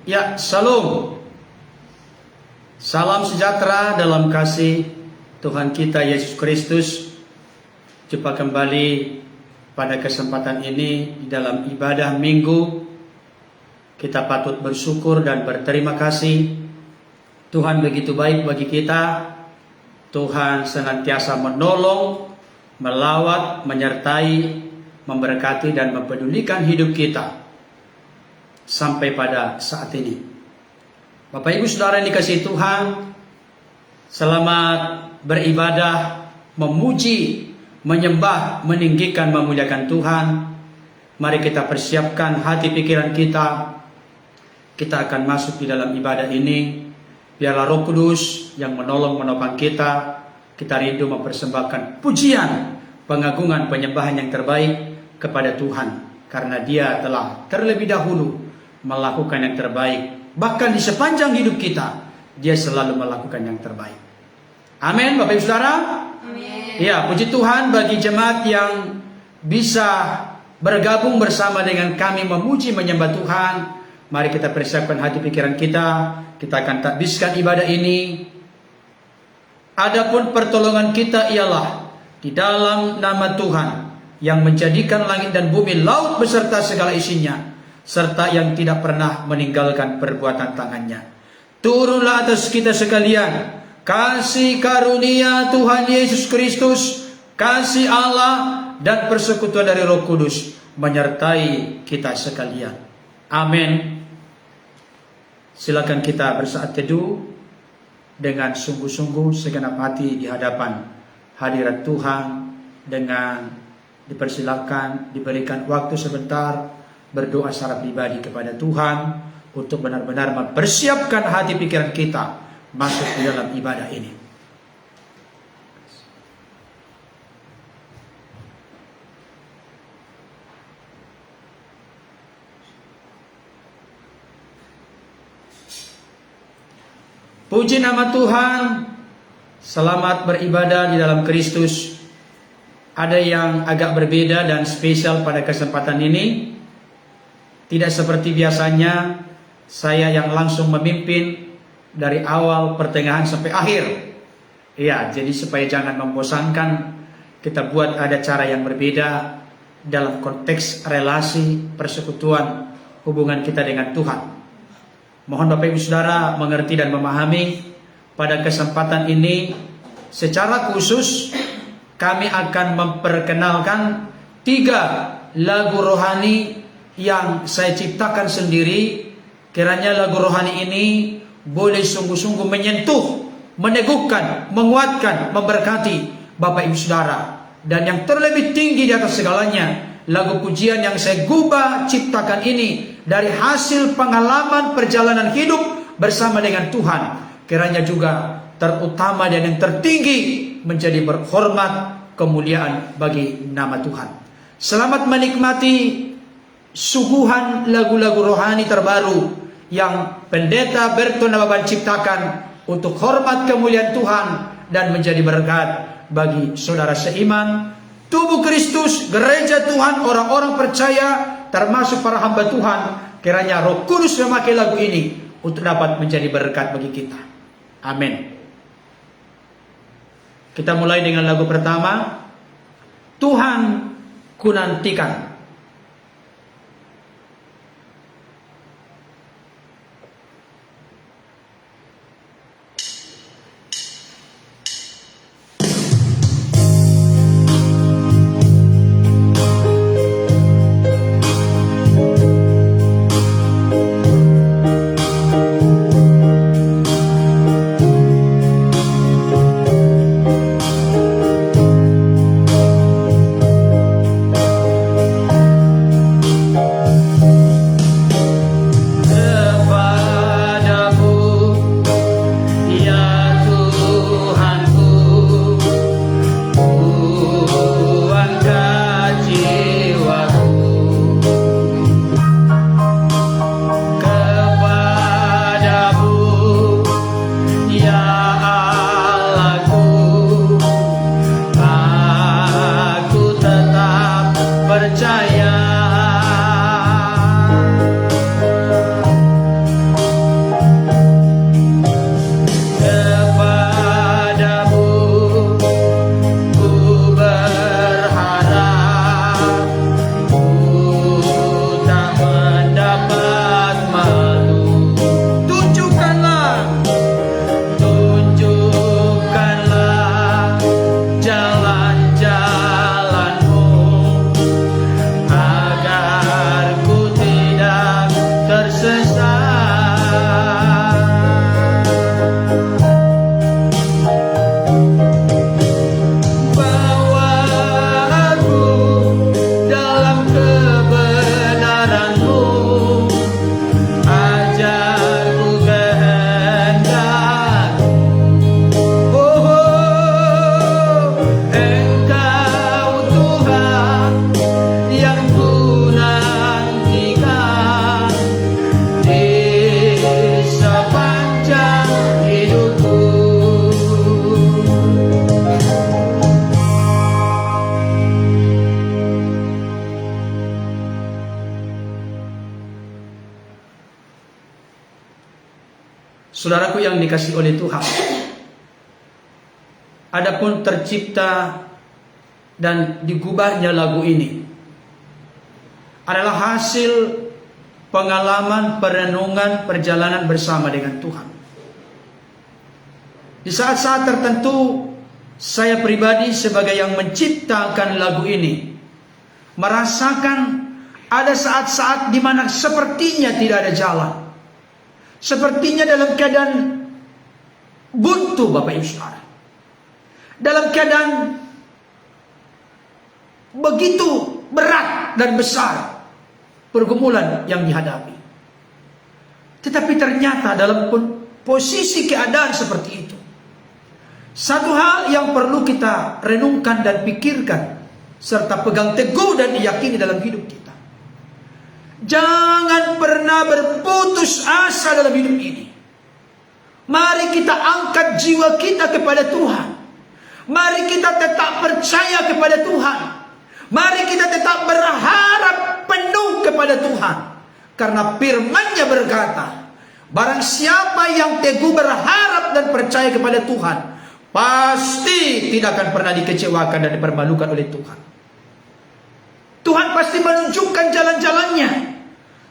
Ya, salam. Salam sejahtera dalam kasih Tuhan kita Yesus Kristus. Jumpa kembali pada kesempatan ini di dalam ibadah minggu. Kita patut bersyukur dan berterima kasih. Tuhan begitu baik bagi kita. Tuhan senantiasa menolong, melawat, menyertai, memberkati dan mempedulikan hidup kita sampai pada saat ini. Bapak Ibu Saudara yang dikasihi Tuhan, selamat beribadah, memuji, menyembah, meninggikan, memuliakan Tuhan. Mari kita persiapkan hati pikiran kita. Kita akan masuk di dalam ibadah ini. Biarlah Roh Kudus yang menolong menopang kita. Kita rindu mempersembahkan pujian, pengagungan, penyembahan yang terbaik kepada Tuhan, karena Dia telah terlebih dahulu melakukan yang terbaik. Bahkan di sepanjang hidup kita, Dia selalu melakukan yang terbaik. Amin, Bapak Ibu Saudara. Amin. Ya, puji Tuhan bagi jemaat yang bisa bergabung bersama dengan kami memuji menyembah Tuhan. Mari kita persiapkan hati pikiran kita. Kita akan takbiskan ibadah ini. Adapun pertolongan kita ialah di dalam nama Tuhan yang menjadikan langit dan bumi, laut beserta segala isinya, serta yang tidak pernah meninggalkan perbuatan tangannya. Turunlah atas kita sekalian kasih karunia Tuhan Yesus Kristus, kasih Allah dan persekutuan dari Roh Kudus menyertai kita sekalian. Amin. Silakan kita bersaat teduh dengan sungguh-sungguh segenap hati di hadapan hadirat Tuhan, dengan dipersilakan diberikan waktu sebentar berdoa secara pribadi kepada Tuhan untuk benar-benar mempersiapkan hati pikiran kita masuk di dalam ibadah ini. Puji nama Tuhan. Selamat beribadah di dalam Kristus. Ada yang agak berbeda dan spesial pada kesempatan ini. Tidak seperti biasanya saya yang langsung memimpin dari awal, pertengahan sampai akhir. Ya, jadi supaya jangan membosankan, kita buat ada cara yang berbeda dalam konteks relasi persekutuan hubungan kita dengan Tuhan. Mohon Bapak Ibu Saudara mengerti dan memahami, pada kesempatan ini secara khusus kami akan memperkenalkan 3 lagu rohani yang saya ciptakan sendiri. Kiranya lagu rohani ini boleh sungguh-sungguh menyentuh, meneguhkan, menguatkan, memberkati Bapak Ibu Saudara. Dan yang terlebih tinggi di atas segalanya, lagu pujian yang saya gubah ciptakan ini dari hasil pengalaman perjalanan hidup bersama dengan Tuhan. Kiranya juga terutama dan yang tertinggi menjadi berhormat, kemuliaan bagi nama Tuhan. Selamat menikmati suguhan lagu-lagu rohani terbaru yang Pendeta Berton Nababan ciptakan untuk hormat kemuliaan Tuhan dan menjadi berkat bagi saudara seiman, tubuh Kristus, gereja Tuhan, orang-orang percaya, termasuk para hamba Tuhan. Kiranya Roh Kudus memakai lagu ini untuk dapat menjadi berkat bagi kita. Amin. Kita mulai dengan lagu pertama, Tuhan Kunantikan. Saudaraku yang dikasihi oleh Tuhan, adapun tercipta dan digubahnya lagu ini adalah hasil pengalaman, perenungan, perjalanan bersama dengan Tuhan. Di saat-saat tertentu, saya pribadi sebagai yang menciptakan lagu ini merasakan ada saat-saat di mana sepertinya tidak ada jalan. Sepertinya dalam keadaan buntu, Bapak Ibu Saudara. Dalam keadaan begitu berat dan besar pergumulan yang dihadapi. Tetapi ternyata dalam posisi keadaan seperti itu, satu hal yang perlu kita renungkan dan pikirkan serta pegang teguh dan diyakini dalam hidup kita. Jangan pernah berputus asa dalam hidup ini. Mari kita angkat jiwa kita kepada Tuhan. Mari kita tetap percaya kepada Tuhan. Mari kita tetap berharap penuh kepada Tuhan. Karena firman-Nya berkata, barang siapa yang teguh berharap dan percaya kepada Tuhan, pasti tidak akan pernah dikecewakan dan dipermalukan oleh Tuhan. Tuhan pasti menunjukkan jalan-jalannya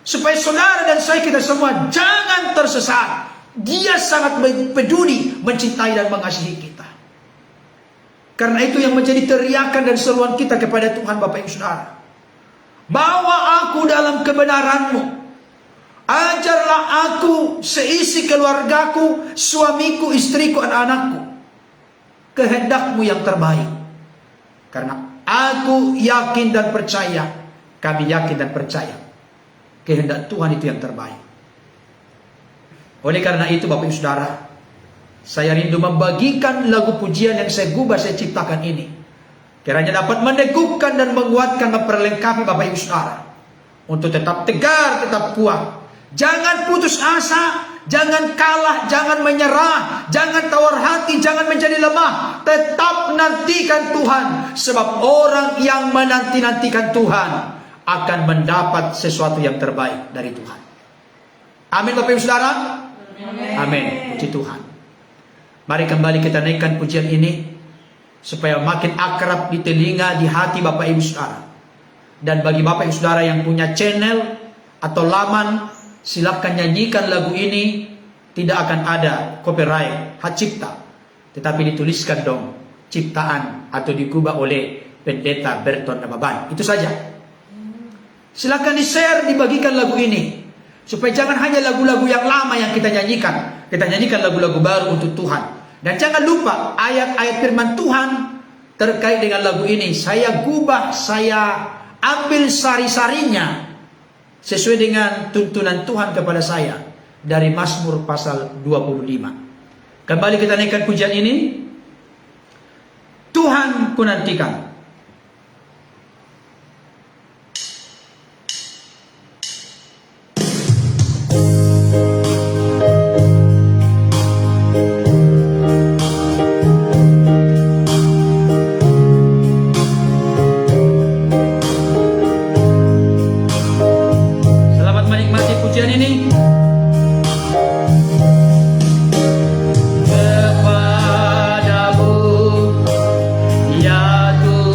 supaya saudara dan saya, kita semua jangan tersesat. Dia sangat peduli, mencintai dan mengasihi kita. Karena itu yang menjadi teriakan dan seruan kita kepada Tuhan, Bapak Ibu Saudara. Bawa aku dalam kebenaran-Mu. Ajarlah aku, seisi keluargaku, suamiku, istriku, anak-anakku, kehendak-Mu yang terbaik. Karena aku yakin dan percaya, kami yakin dan percaya, kehendak Tuhan itu yang terbaik. Oleh karena itu, Bapak Ibu Saudara, saya rindu membagikan lagu pujian yang saya gubah, saya ciptakan ini. Kiranya dapat meneguhkan dan menguatkan, memperlengkapi Bapak Ibu Saudara untuk tetap tegar, tetap kuat. Jangan putus asa, jangan kalah, jangan menyerah, jangan tawar hati, jangan menjadi lemah. Tetap nantikan Tuhan, sebab orang yang menanti-nantikan Tuhan akan mendapat sesuatu yang terbaik dari Tuhan. Amin, Bapak Ibu Saudara. Amin. Puji Tuhan. Mari kembali kita naikkan pujian ini supaya makin akrab di telinga, di hati Bapak Ibu Saudara. Dan bagi Bapak Ibu Saudara yang punya channel atau laman, silakan nyanyikan lagu ini. Tidak akan ada copyright, hak cipta, tetapi dituliskan dong ciptaan atau digubah oleh Pendeta Berton Ababan. Itu saja. Silakan di-share, dibagikan lagu ini supaya jangan hanya lagu-lagu yang lama yang kita nyanyikan. Kita nyanyikan lagu-lagu baru untuk Tuhan. Dan jangan lupa ayat-ayat firman Tuhan terkait dengan lagu ini saya gubah, saya ambil sari-sarinya sesuai dengan tuntunan Tuhan kepada saya dari Mazmur pasal 25. Kembali kita naikkan pujian ini. Tuhan ku nantikan. Kepadamu ya Tuhan.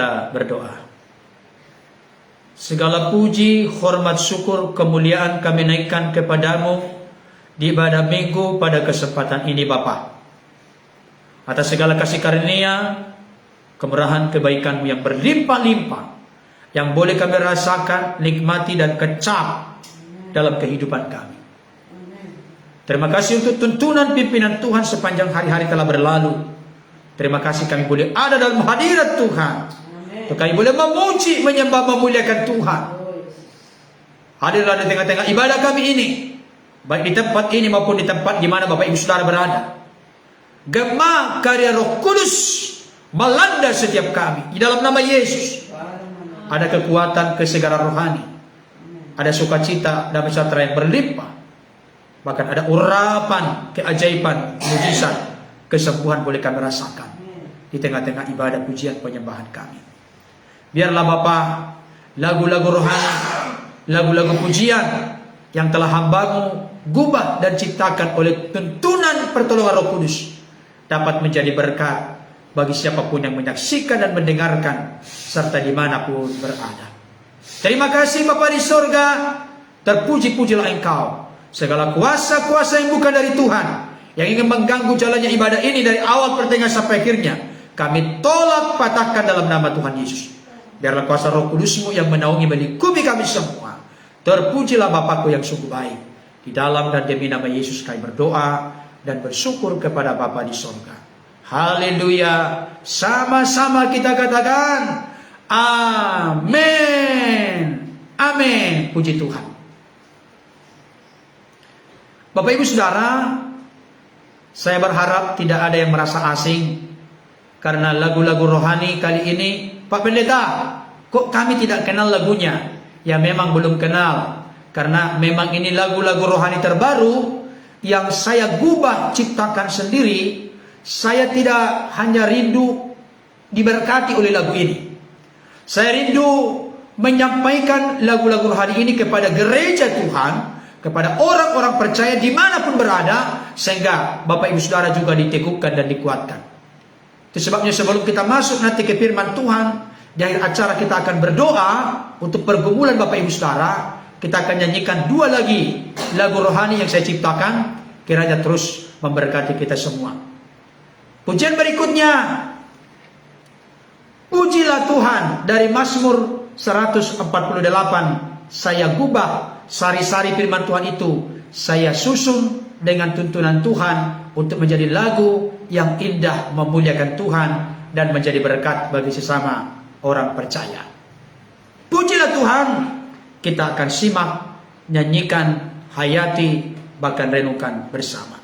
kita berdoa. Segala puji, hormat, syukur, kemuliaan kami naikkan kepadamu di ibadah minggu pada kesempatan ini Bapa. Atas segala kasih karunia, kemurahan, kebaikan-Mu yang berlimpah-limpah, yang boleh kami rasakan, nikmati dan kecap dalam kehidupan kami. Terima kasih untuk tuntunan pimpinan Tuhan sepanjang hari-hari telah berlalu. Terima kasih kami boleh ada dalam hadirat Tuhan. Kami boleh memuji, menyembah, memuliakan Tuhan. Hadirlah di tengah-tengah ibadah kami ini, baik di tempat ini maupun di tempat di mana Bapak Ibu Saudara berada. Gema karya Roh Kudus melanda setiap kami. Di dalam nama Yesus ada kekuatan, kesegaran rohani, ada sukacita dan sejahtera yang berlimpah. Bahkan ada urapan, keajaiban, mujizat, kesembuhan boleh kami rasakan di tengah-tengah ibadah pujian penyembahan kami. Biarlah Bapa, lagu-lagu rohani, lagu-lagu pujian yang telah hamba-Mu gubah dan ciptakan oleh tuntunan pertolongan Roh Kudus dapat menjadi berkat bagi siapapun yang menyaksikan dan mendengarkan serta dimanapun berada. Terima kasih Bapa di sorga, terpuji-pujilah Engkau. Segala kuasa-kuasa yang bukan dari Tuhan, yang ingin mengganggu jalannya ibadah ini dari awal pertengahan sampai akhirnya, kami tolak, patahkan dalam nama Tuhan Yesus. Biarlah kuasa Roh Kudus-Mu yang menaungi melingkupi kami semua. Terpujilah Bapakku yang sungguh baik. Di dalam dan demi nama Yesus kami berdoa dan bersyukur kepada Bapa di sorga. Haleluya. Sama-sama kita katakan amin. Amin. Puji Tuhan. Bapak Ibu Saudara, saya berharap tidak ada yang merasa asing karena lagu-lagu rohani kali ini. Pak Pendeta, kok kami tidak kenal lagunya? Ya memang belum kenal, karena memang ini lagu-lagu rohani terbaru yang saya gubah, ciptakan sendiri. Saya tidak hanya rindu diberkati oleh lagu ini, saya rindu menyampaikan lagu-lagu rohani ini kepada gereja Tuhan, kepada orang-orang percaya dimanapun berada, sehingga Bapak Ibu Saudara juga diteguhkan dan dikuatkan. Itu sebabnya sebelum kita masuk nanti ke firman Tuhan, di akhir acara kita akan berdoa untuk pergumulan Bapak Ibu Saudara. Kita akan nyanyikan dua lagi lagu rohani yang saya ciptakan, kiranya terus memberkati kita semua. Pujian berikutnya, pujilah Tuhan, dari Mazmur 148. Saya gubah sari-sari firman Tuhan itu, saya susun dengan tuntunan Tuhan untuk menjadi lagu yang indah memuliakan Tuhan dan menjadi berkat bagi sesama orang percaya. Pujilah Tuhan. Kita akan simak, nyanyikan, hayati, bahkan renungkan bersama.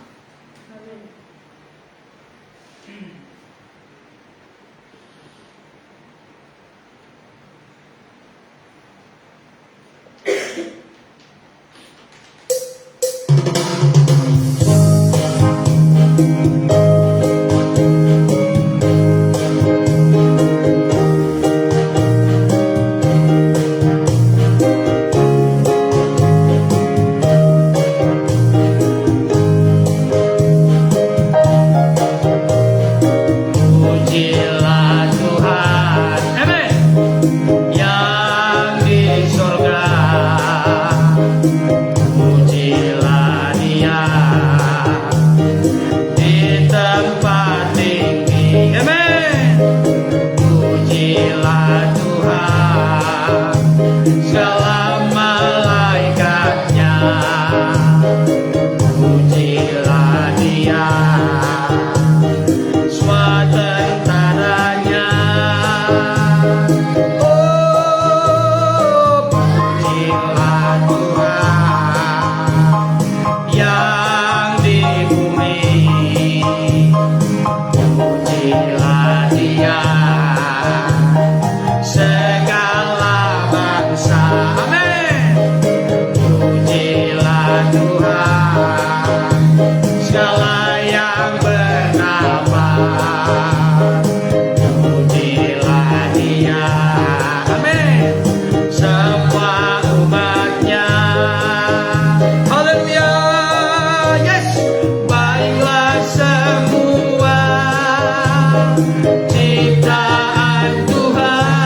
Ciptaan Tuhan.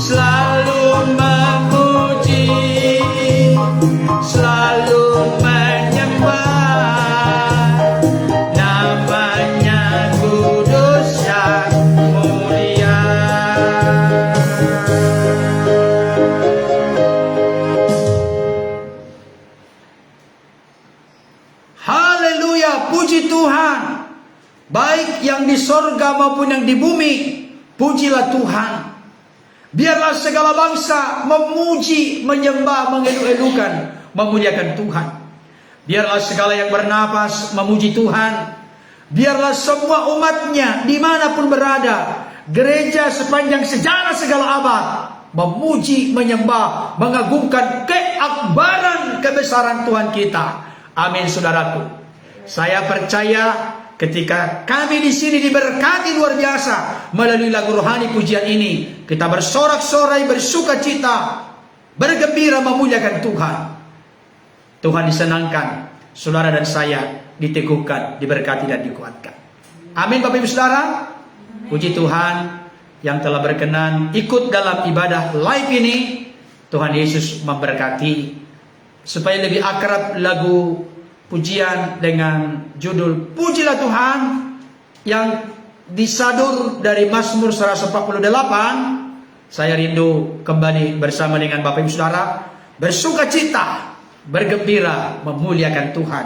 selalu memuji, selalu menyembah namanya kudus yang mulia. Haleluya, puji Tuhan. Baik yang di sorga maupun yang di bumi, pujilah Tuhan. Biarlah segala bangsa memuji, menyembah, mengeluh-elukan, memuliakan Tuhan. Biarlah segala yang bernapas memuji Tuhan. Biarlah semua umatnya dimanapun berada, gereja sepanjang sejarah segala abad, memuji, menyembah, mengagungkan keakbaran kebesaran Tuhan kita. Amin, saudaraku. Saya percaya ketika kami di sini diberkati luar biasa melalui lagu rohani pujian ini, kita bersorak-sorai, bersuka cita, bergembira, memuliakan Tuhan. Tuhan disenangkan, saudara dan saya diteguhkan, diberkati dan dikuatkan. Amin, Bapak Ibu Saudara. Puji Tuhan yang telah berkenan ikut dalam ibadah live ini. Tuhan Yesus memberkati. Supaya lebih akrab lagu pujian dengan judul Pujilah Tuhan yang disadur dari Mazmur 148. Saya rindu kembali bersama dengan Bapak Ibu Saudara, bersuka cita, bergembira, memuliakan Tuhan.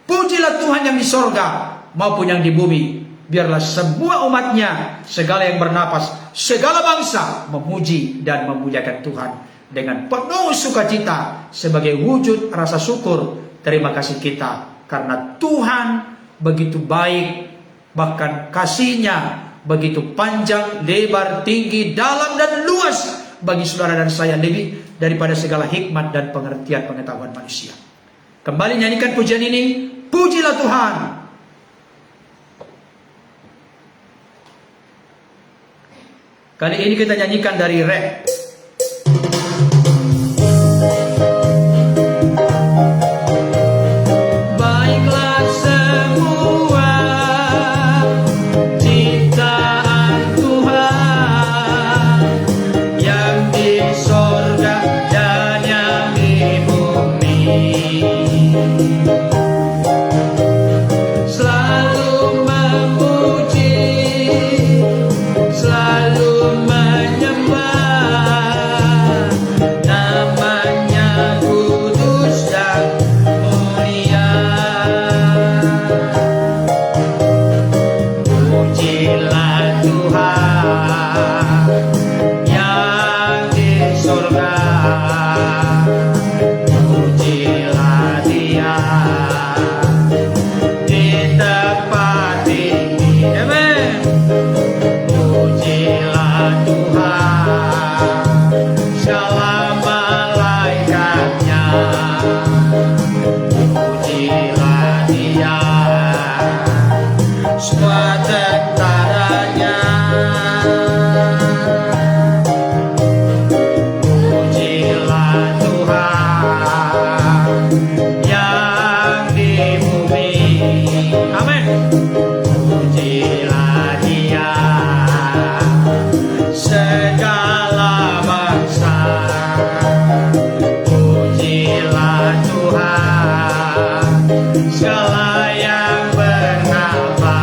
Pujilah Tuhan yang di sorga maupun yang di bumi. Biarlah semua umatnya, segala yang bernapas, segala bangsa memuji dan memuliakan Tuhan dengan penuh sukacita sebagai wujud rasa syukur terima kasih kita, karena Tuhan begitu baik, bahkan kasih-Nya begitu panjang, lebar, tinggi, dalam dan luas bagi saudara dan saya, lebih daripada segala hikmat dan pengertian pengetahuan manusia. Kembali nyanyikan pujian ini, pujilah Tuhan. Kali ini kita nyanyikan dari rap. Segala yang bernama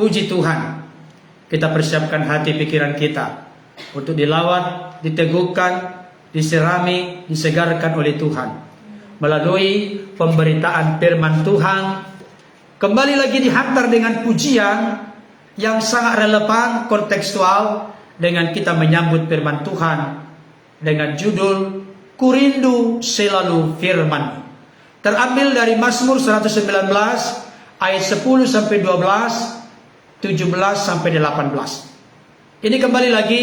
puji Tuhan, kita persiapkan hati pikiran kita untuk dilawat, diteguhkan, diserami, disegarkan oleh Tuhan melalui pemberitaan firman Tuhan. Kembali lagi dihantar dengan pujian yang sangat relevan, kontekstual dengan kita menyambut firman Tuhan dengan judul Ku rindu selalu firman. Terambil dari Mazmur 119 ayat 10 sampai 12, 17 sampai 18. Ini kembali lagi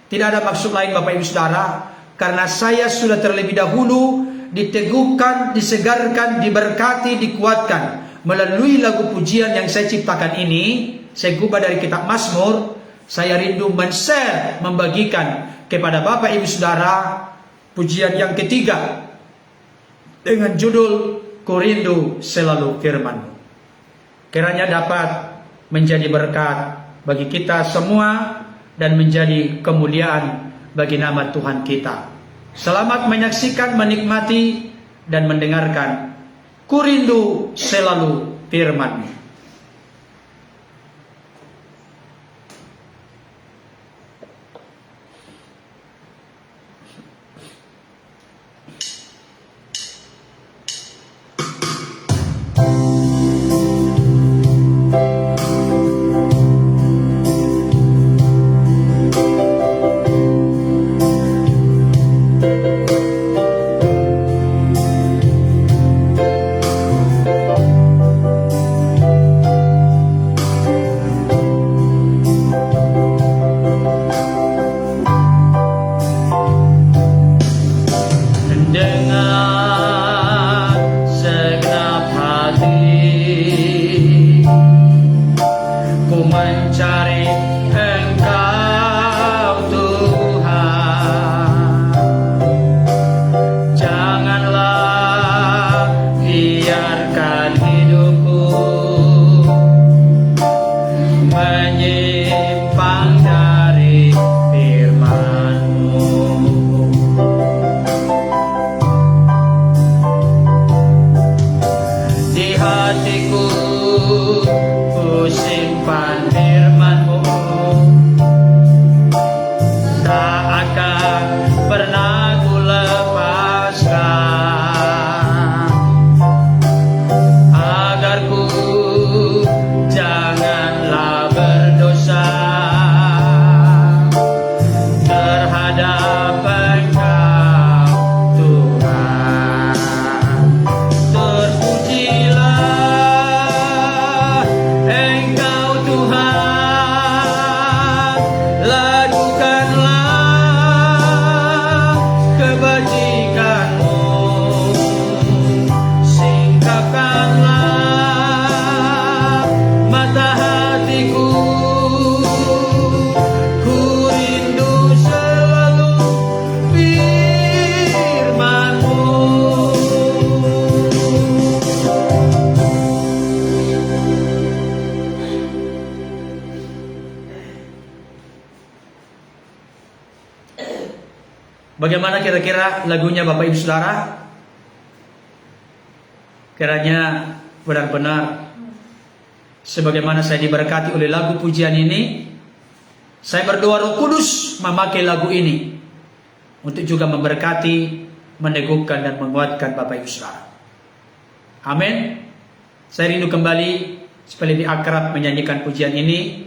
tidak ada maksud lain Bapak Ibu Saudara, karena saya sudah terlebih dahulu diteguhkan, disegarkan, diberkati, dikuatkan melalui lagu pujian yang saya ciptakan ini. Saya gubah dari kitab Mazmur. Saya rindu men-share, membagikan kepada Bapak Ibu Saudara pujian yang ketiga dengan judul Ku rindu selalu firman. Kiranya dapat menjadi berkat bagi kita semua dan menjadi kemuliaan bagi nama Tuhan kita. Selamat menyaksikan, menikmati, dan mendengarkan Ku rindu selalu firman. Bagaimana kira-kira lagunya Bapak Ibu Saudara? Kiranya benar-benar sebagaimana saya diberkati oleh lagu pujian ini, saya berdoa Roh Kudus memakai lagu ini untuk juga memberkati, meneguhkan dan menguatkan Bapak Ibu Saudara. Amin. Saya rindu kembali supaya lebih akrab menyanyikan pujian ini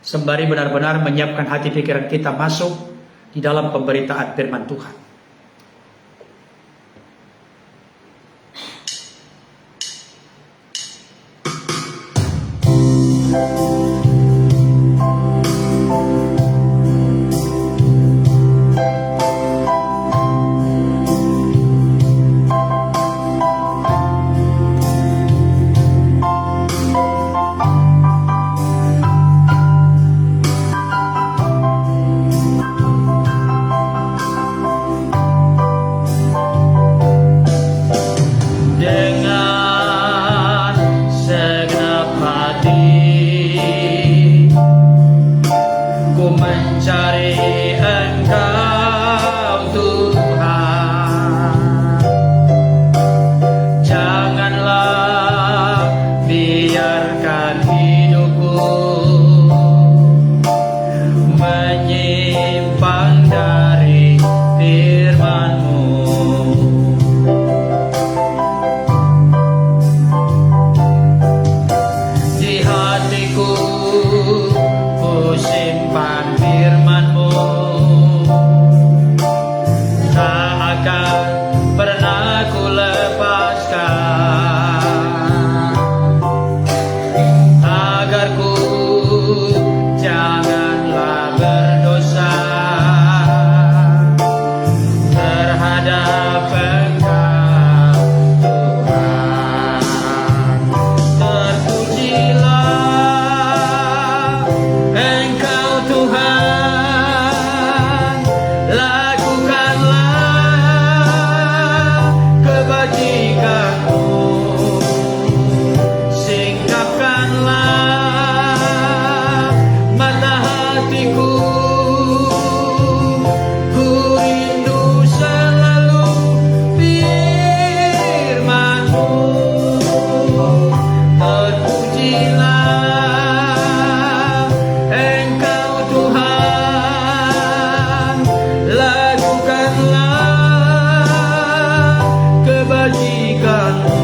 sembari benar-benar menyiapkan hati pikiran kita masuk di dalam pemberitaan firman Tuhan. ada Engkau Tuhan. Terpujilah Engkau Tuhan, lakukanlah kebajikan-Mu, singkapkanlah mata hatiku. Ku rindu selalu firman-Mu. Terpujilah Engkau Tuhan, lakukanlah kebajikan-Mu,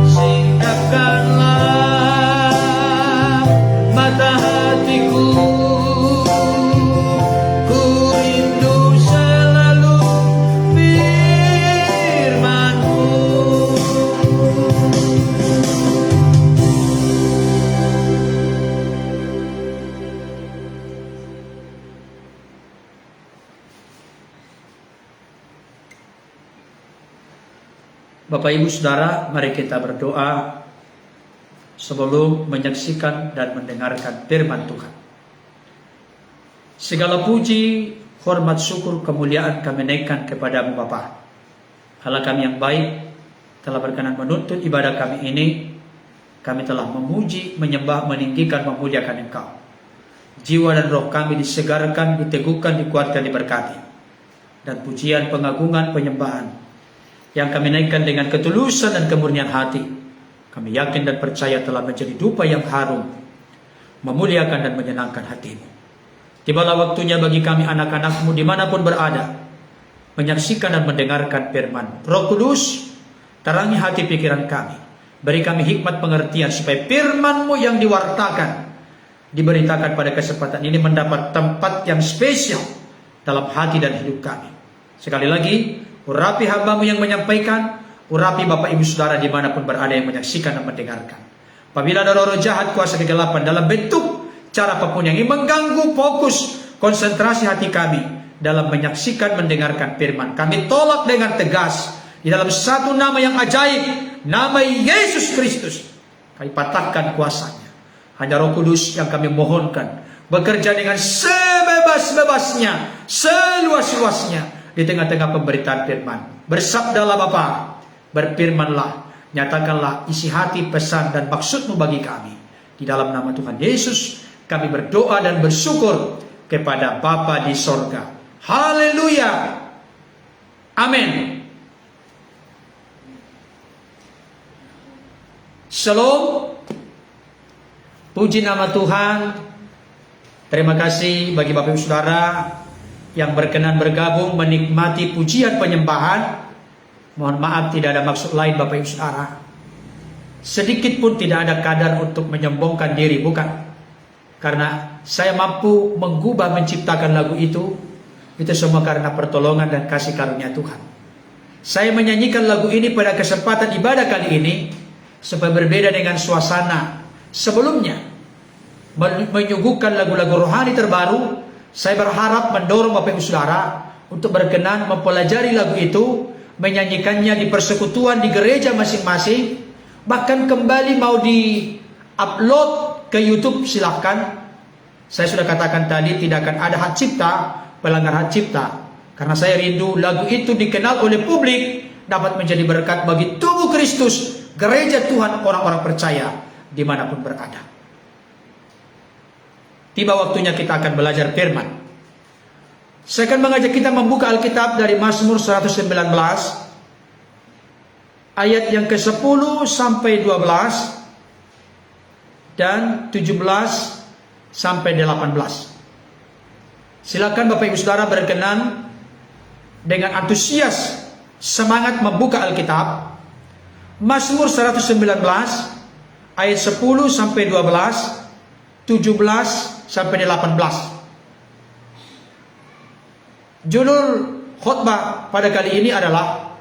singkapkanlah mata hatiku. Ku rindu selalu firman-Mu. Bapak Ibu Saudara, mari kita berdoa sebelum menyaksikan dan mendengarkan firman Tuhan. Segala puji, hormat, syukur, kemuliaan kami naikkan kepadamu Bapa. Allah kami yang baik, telah berkenan menuntut ibadah kami ini. Kami telah memuji, menyembah, meninggikan, memuliakan Engkau. Jiwa dan roh kami disegarkan, diteguhkan, dikuatkan, diberkati. Dan pujian, pengagungan, penyembahan yang kami naikkan dengan ketulusan dan kemurnian hati, kami yakin dan percaya telah menjadi dupa yang harum, memuliakan dan menyenangkan hati-Mu. Tibalah waktunya bagi kami anak-anak-Mu dimanapun berada, menyaksikan dan mendengarkan firman. Roh Kudus, terangi hati pikiran kami, beri kami hikmat pengertian supaya firman-Mu yang diwartakan, diberitakan pada kesempatan ini mendapat tempat yang spesial dalam hati dan hidup kami. Sekali lagi, urapi hamba-Mu yang menyampaikan, urapi Bapak Ibu Saudara dimanapun berada yang menyaksikan dan mendengarkan. Apabila ada roh jahat, kuasa kegelapan dalam bentuk cara apapun yang mengganggu fokus konsentrasi hati kami dalam menyaksikan mendengarkan firman, kami tolak dengan tegas di dalam satu nama yang ajaib, nama Yesus Kristus. Kami patahkan kuasanya. Hanya Roh Kudus yang kami mohonkan bekerja dengan sebebas-bebasnya, seluas-luasnya di tengah-tengah pemberitaan firman. Bersabdalah Bapa, berfirmanlah, nyatakanlah isi hati, pesan dan maksud-Mu bagi kami. Di dalam nama Tuhan Yesus kami berdoa dan bersyukur kepada Bapa di sorga. Haleluya. Amin. Shalom. Puji nama Tuhan. Terima kasih bagi Bapak Ibu Saudara yang berkenan bergabung menikmati pujian penyembahan. Mohon maaf, tidak ada maksud lain Bapak Ibu Saudara. Sedikit pun tidak ada kadar untuk menyombongkan diri, bukan. Karena saya mampu mengubah, menciptakan lagu itu semua karena pertolongan dan kasih karunia Tuhan. Saya menyanyikan lagu ini pada kesempatan ibadah kali ini supaya berbeda dengan suasana sebelumnya. Menyuguhkan lagu-lagu rohani terbaru. Saya berharap mendorong Bapak Ibu Saudara untuk berkenan mempelajari lagu itu, menyanyikannya di persekutuan di gereja masing-masing, bahkan kembali mau di-upload ke YouTube silahkan. Saya sudah katakan tadi tidak akan ada hak cipta, pelanggar hak cipta, karena saya rindu lagu itu dikenal oleh publik, dapat menjadi berkat bagi tubuh Kristus, gereja Tuhan, orang-orang percaya dimanapun berada. Tiba waktunya kita akan belajar firman. Saya akan mengajak kita membuka Alkitab dari Mazmur 119 ayat yang ke-10 sampai 12 dan 17 sampai 18. Silakan Bapak Ibu Saudara berkenan dengan antusias semangat membuka Alkitab. Mazmur 119 ayat 10 sampai 12, 17 sampai 18. Judul khotbah pada kali ini adalah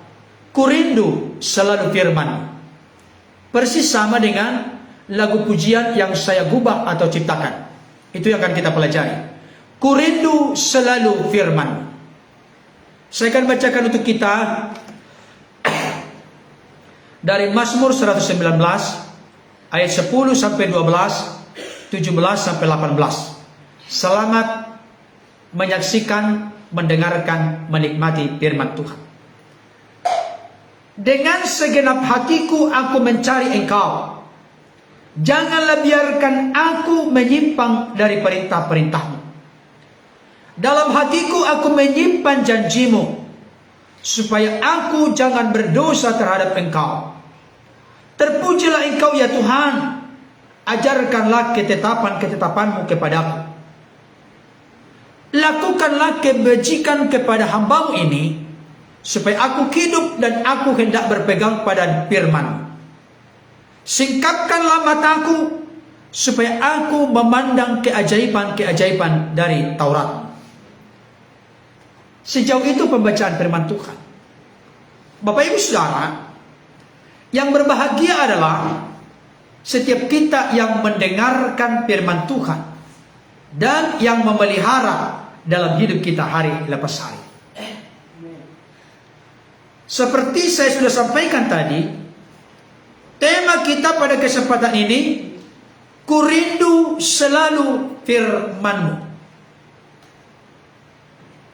Kurindu Selalu Firman. Persis sama dengan lagu pujian yang saya gubah atau ciptakan. Itu yang akan kita pelajari. Kurindu selalu firman. Saya akan bacakan untuk kita dari Mazmur 119 ayat 10 sampai 12, 17 sampai 18. Selamat menyaksikan, mendengarkan, menikmati firman Tuhan. Dengan segenap hatiku aku mencari Engkau. Janganlah biarkan aku menyimpang dari perintah-perintah-Mu. Dalam hatiku aku menyimpan janji-Mu, supaya aku jangan berdosa terhadap Engkau. Terpujilah Engkau ya Tuhan, ajarkanlah ketetapan-ketetapan-Mu kepadaku. Lakukanlah kebajikan kepada hamba-Mu ini, supaya aku hidup dan aku hendak berpegang pada firman-Mu. Singkapkanlah mataku, supaya aku memandang keajaiban-keajaiban dari Taurat. Sejauh itu pembacaan firman Tuhan. Bapak Ibu Saudara, yang berbahagia adalah setiap kita yang mendengarkan firman Tuhan dan yang memelihara dalam hidup kita hari lepas hari. Seperti saya sudah sampaikan tadi, tema kita pada kesempatan ini, ku rindu selalu firman-Mu.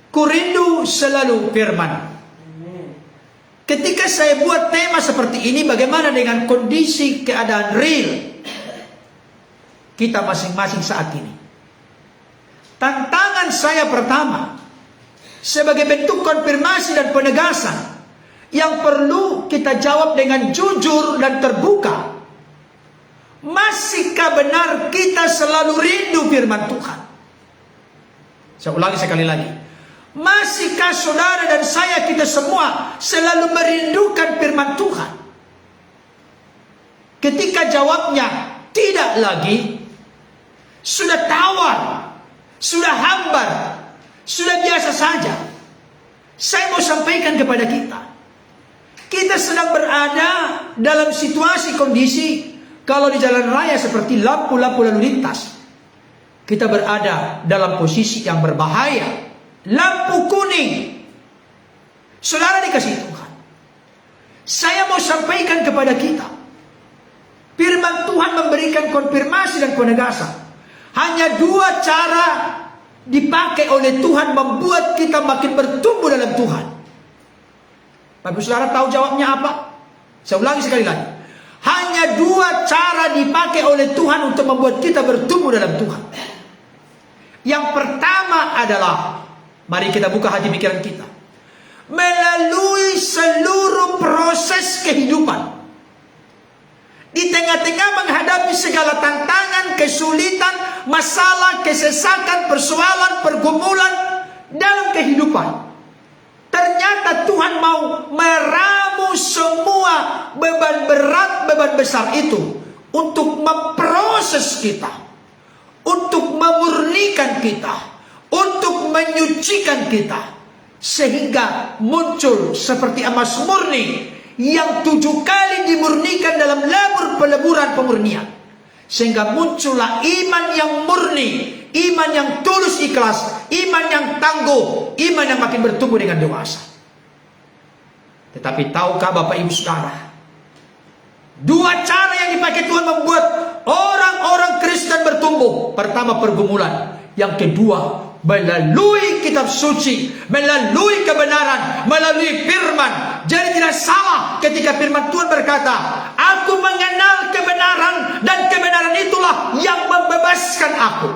Ku rindu selalu firman. Ketika saya buat tema seperti ini, bagaimana dengan kondisi keadaan real kita masing-masing saat ini? Tantangan saya pertama, sebagai bentuk konfirmasi dan penegasan, yang perlu kita jawab dengan jujur dan terbuka. Masihkah benar kita selalu rindu firman Tuhan? Saya ulangi sekali lagi. Masihkah saudara dan saya, kita semua selalu merindukan firman Tuhan? Ketika jawabnya tidak lagi, sudah tawar, sudah hambar, sudah biasa saja, saya mau sampaikan kepada kita sedang berada dalam situasi kondisi, kalau di jalan raya seperti lampu-lampu lalu lintas, kita berada dalam posisi yang berbahaya. Lampu kuning. Saudara dikasih Tuhan, saya mau sampaikan kepada kita, firman Tuhan memberikan konfirmasi dan penegasan. Hanya dua cara dipakai oleh Tuhan membuat kita makin bertumbuh dalam Tuhan. Tapi saudara tahu jawabnya apa? Saya ulangi sekali lagi. Hanya dua cara dipakai oleh Tuhan untuk membuat kita bertumbuh dalam Tuhan. Yang pertama adalah, mari kita buka hati pikiran kita, melalui seluruh proses kehidupan. Di tengah-tengah menghadapi segala tantangan, kesulitan, masalah, kesesakan, persoalan, pergumulan dalam kehidupan, ternyata Tuhan mau meramu semua beban berat, beban besar itu untuk memproses kita, untuk memurnikan kita, untuk menyucikan kita, sehingga muncul seperti emas murni yang 7 kali dimurnikan dalam labur peleburan pemurnian, sehingga muncullah iman yang murni, iman yang tulus ikhlas, iman yang tangguh, iman yang makin bertumbuh dengan dewasa. Tetapi tahukah Bapak Ibu Saudara, dua cara yang dipakai Tuhan membuat orang-orang Kristen bertumbuh. Pertama, pergumulan. Yang kedua, melalui kitab suci, melalui kebenaran, melalui firman. Jadi tidak salah ketika firman Tuhan berkata, aku mengenal kebenaran, dan kebenaran itulah yang membebaskan aku.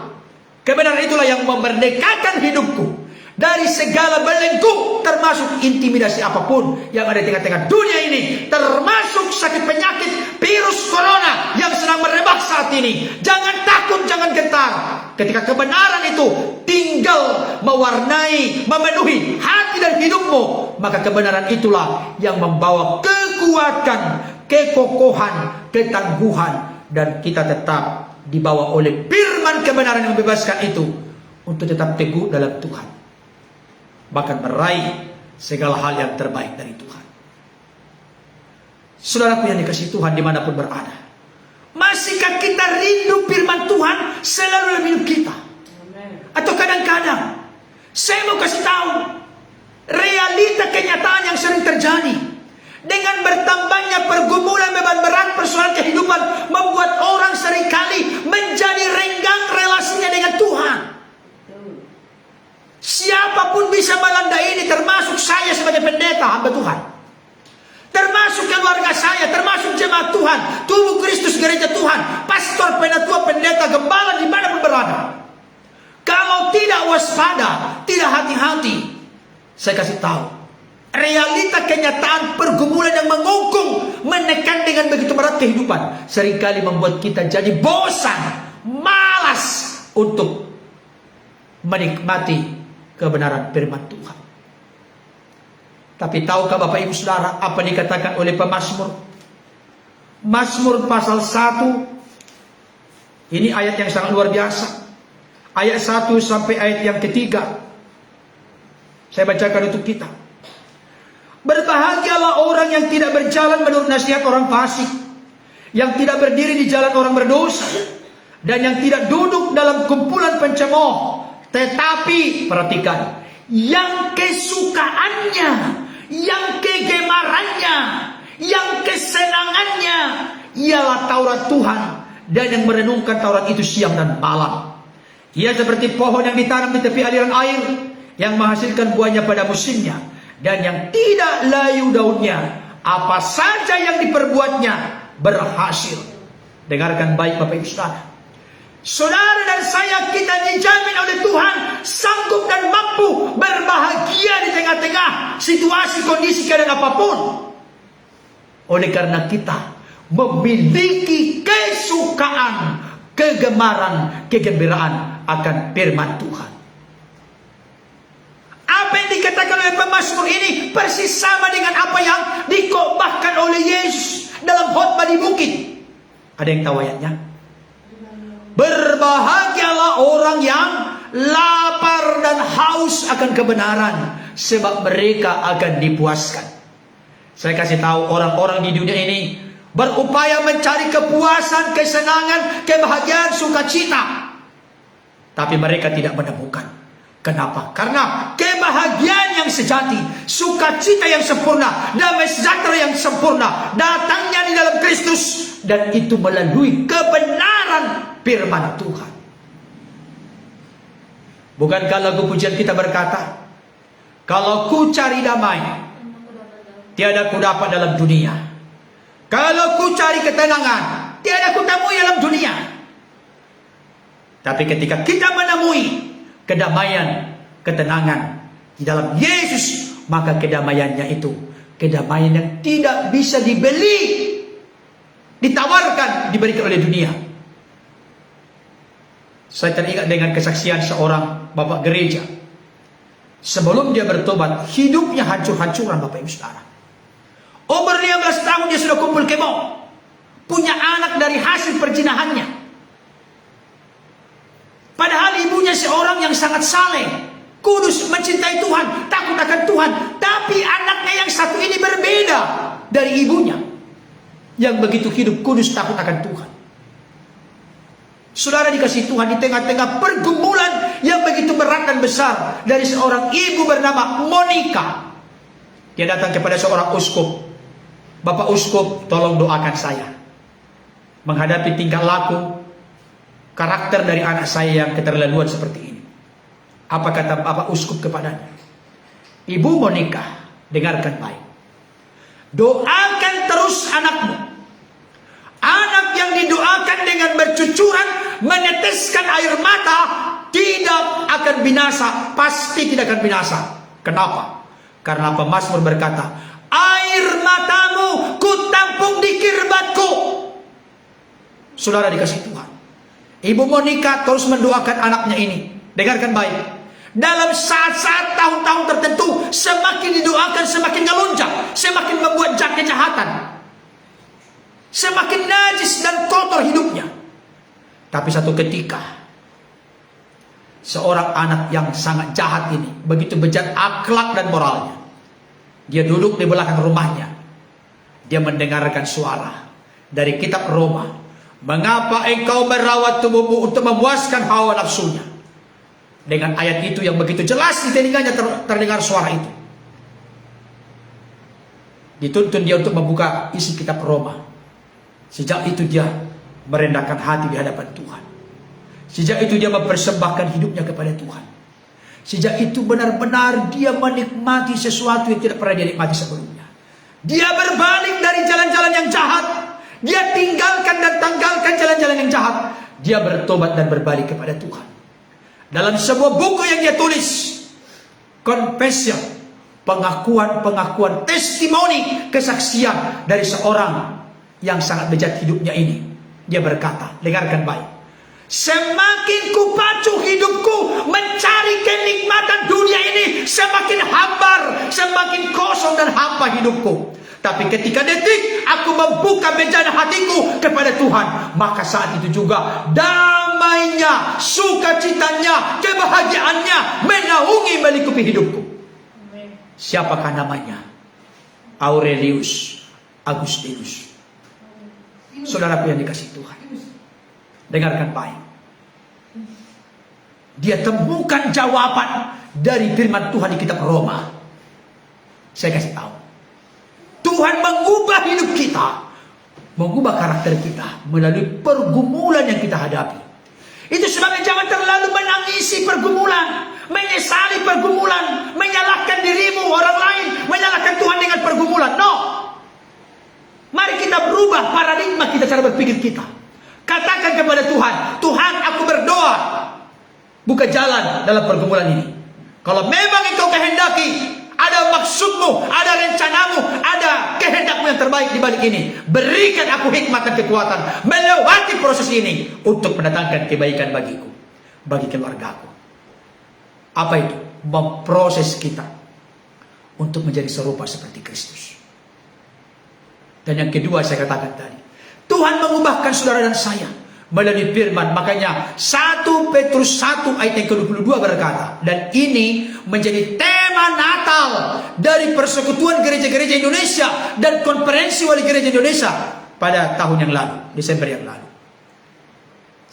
Kebenaran itulah yang memerdekakan hidupku dari segala belenggu, termasuk intimidasi apapun yang ada di tengah-tengah dunia ini, termasuk sakit penyakit virus corona yang sedang merebak saat ini. Jangan takut, jangan gentar. Ketika kebenaran itu tinggal mewarnai, memenuhi hati dan hidupmu, maka kebenaran itulah yang membawa kekuatan, kekokohan, ketangguhan, dan kita tetap dibawa oleh firman kebenaran yang membebaskan itu untuk tetap teguh dalam Tuhan, bahkan meraih segala hal yang terbaik dari Tuhan. Saudaraku yang dikasihi Tuhan dimanapun berada, masihkah kita rindu firman Tuhan selalu dalam hidup kita? Atau kadang-kadang saya mau kasih tahu, kenyataan yang sering terjadi. Dengan bertambahnya pergumulan beban berat persoalan kehidupan membuat orang seringkali menjadi renggang relasinya dengan Tuhan. Siapapun bisa melanda ini, termasuk saya sebagai pendeta hamba Tuhan, termasuk keluarga saya, termasuk jemaat Tuhan, tubuh Kristus gereja Tuhan, pastor, penatua, pendeta, gembala dimanapun berada. Kalau tidak waspada, tidak hati-hati, saya kasih tahu, realita kenyataan pergumulan yang mengungkung, menekan dengan begitu berat kehidupan, seringkali membuat kita jadi bosan, malas untuk menikmati kebenaran firman Tuhan. Tapi tahukah Bapak Ibu Saudara apa dikatakan oleh pemazmur? Mazmur pasal 1. Ini ayat yang sangat luar biasa. Ayat 1 sampai ayat yang ketiga. Saya bacakan untuk kita. Berbahagialah orang yang tidak berjalan menurut nasihat orang fasik, yang tidak berdiri di jalan orang berdosa, dan yang tidak duduk dalam kumpulan pencemooh. Tetapi perhatikan, yang kesukaannya, yang kegemarannya, yang kesenangannya ialah Taurat Tuhan, dan yang merenungkan Taurat itu siang dan malam. Ia seperti pohon yang ditanam di tepi aliran air, yang menghasilkan buahnya pada musimnya, dan yang tidak layu daunnya. Apa saja yang diperbuatnya berhasil. Dengarkan baik Bapak Ibu Saudara. Saudara dan saya, kita dijamin oleh Tuhan sanggup dan mampu berbahagia di tengah-tengah situasi, kondisi, keadaan apapun. Oleh karena kita memiliki kesukaan, kegemaran, kegembiraan akan firman Tuhan. Apa yang dikatakan oleh pemazmur ini persis sama dengan apa yang dikotbahkan oleh Yesus dalam khotbah di bukit. Ada yang tahu ayatnya? Berbahagialah orang yang lapar dan haus akan kebenaran, sebab mereka akan dipuaskan. Saya kasih tahu, orang-orang di dunia ini berupaya mencari kepuasan, kesenangan, kebahagiaan, sukacita, tapi mereka tidak menemukan. Kenapa? Karena kebahagiaan yang sejati, sukacita yang sempurna, damai sejahtera yang sempurna datangnya di dalam Kristus, dan itu melalui kebenaran firman Tuhan. Bukankah lagu pujian kita berkata, kalau ku cari damai, tiada ku dapat dalam dunia. Kalau ku cari ketenangan, tiada ku temui dalam dunia. Tapi ketika kita menemui kedamaian, ketenangan di dalam Yesus, maka kedamaiannya itu kedamaian yang tidak bisa dibeli, ditawarkan, diberikan oleh dunia. Saya teringat dengan kesaksian seorang bapak gereja. Sebelum dia bertobat, hidupnya hancur-hancuran Bapak Ibu Saudara. Umur 15 tahun dia sudah kumpul kemo, punya anak dari hasil perzinahannya. Padahal ibunya seorang yang sangat saleh, kudus, mencintai Tuhan, takut akan Tuhan. Tapi anaknya yang satu ini berbeda dari ibunya, yang begitu hidup kudus, takut akan Tuhan. Saudara dikasih Tuhan, di tengah-tengah pergumulan yang begitu berat dan besar dari seorang ibu bernama Monica, dia datang kepada seorang uskup. Bapak uskup, tolong doakan saya menghadapi tingkah laku, karakter dari anak saya yang keterlaluan seperti ini. Apa kata Bapak uskup kepadanya? Ibu Monica, dengarkan baik. Doakan terus anakmu. Anak yang didoakan dengan bercucuran, meneteskan air mata, tidak akan binasa. Pasti tidak akan binasa. Kenapa? Karena pemazmur berkata, air matamu kutampung di kirbatku. Saudara dikasih Tuhan, Ibu Monica terus mendoakan anaknya ini. Dengarkan baik. Dalam saat-saat tahun-tahun tertentu, semakin didoakan semakin ngelunjak, semakin membuat kejahatan, semakin najis dan kotor hidupnya. Tapi satu ketika, seorang anak yang sangat jahat ini, begitu bejat akhlak dan moralnya, dia duduk di belakang rumahnya. Dia mendengarkan suara dari kitab Roma. Mengapa engkau merawat tubuhmu untuk memuaskan hawa nafsunya? Dengan ayat itu yang begitu jelas di telinganya terdengar suara itu. Dituntun dia untuk membuka isi kitab Roma. Sejak itu dia merendahkan hati di hadapan Tuhan. Sejak itu dia mempersembahkan hidupnya kepada Tuhan. Sejak itu benar-benar dia menikmati sesuatu yang tidak pernah dia nikmati sebelumnya. Dia berbalik dari jalan-jalan yang jahat. Dia tinggalkan dan tanggalkan jalan-jalan yang jahat. Dia bertobat dan berbalik kepada Tuhan. Dalam sebuah buku yang dia tulis, confession, pengakuan, testimoni, kesaksian dari seorang yang sangat bejat hidupnya ini. Dia berkata, dengarkan baik. Semakin kupacu hidupku mencari kenikmatan dunia ini, semakin hambar, semakin kosong dan hampa hidupku. Tapi ketika detik aku membuka bejana hatiku kepada Tuhan, maka saat itu juga damainya, sukacitanya, kebahagiaannya menaungi melingkupi hidupku. Siapakah namanya? Aurelius Agustinus. Saudaraku yang dikasihi Tuhan, dengarkan baik. Dia temukan jawaban dari firman Tuhan di kitab Roma. Saya kasih tahu, Tuhan mengubah hidup kita, mengubah karakter kita melalui pergumulan yang kita hadapi. Itu sebabnya jangan terlalu menangisi pergumulan, menyesali pergumulan, menyalahkan dirimu, orang lain, menyalahkan Tuhan dengan pergumulan. No. Mari kita berubah paradigma kita, cara berpikir kita. Katakan kepada Tuhan, Tuhan, aku berdoa, buka jalan dalam pergumulan ini. Kalau memang Engkau kehendaki, ada maksudmu, ada rencanamu, ada kehendakmu yang terbaik di balik ini, berikan aku hikmat dan kekuatan melewati proses ini untuk mendatangkan kebaikan bagiku, bagi keluargaku. Apa itu? Memproses kita untuk menjadi serupa seperti Kristus. Dan yang kedua saya katakan tadi, Tuhan mengubahkan saudara dan saya melalui firman. Makanya 1 Petrus 1 ayat yang ke-22 berkata, dan ini menjadi tema Natal dari persekutuan gereja-gereja Indonesia dan konferensi wali gereja Indonesia pada tahun yang lalu, Desember yang lalu.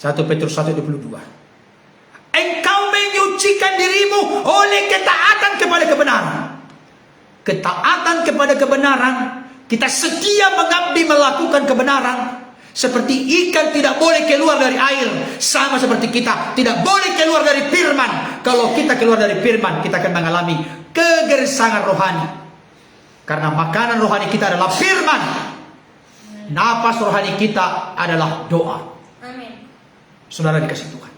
1 Petrus 1:22. Engkau menyucikan dirimu oleh ketaatan kepada kebenaran. Ketaatan kepada kebenaran, kita setia mengabdi melakukan kebenaran. Seperti ikan tidak boleh keluar dari air, sama seperti kita tidak boleh keluar dari firman. Kalau kita keluar dari firman, kita akan mengalami kegersangan rohani. Karena makanan rohani kita adalah firman. Napas rohani kita adalah doa. Amin. Saudara dikasih Tuhan,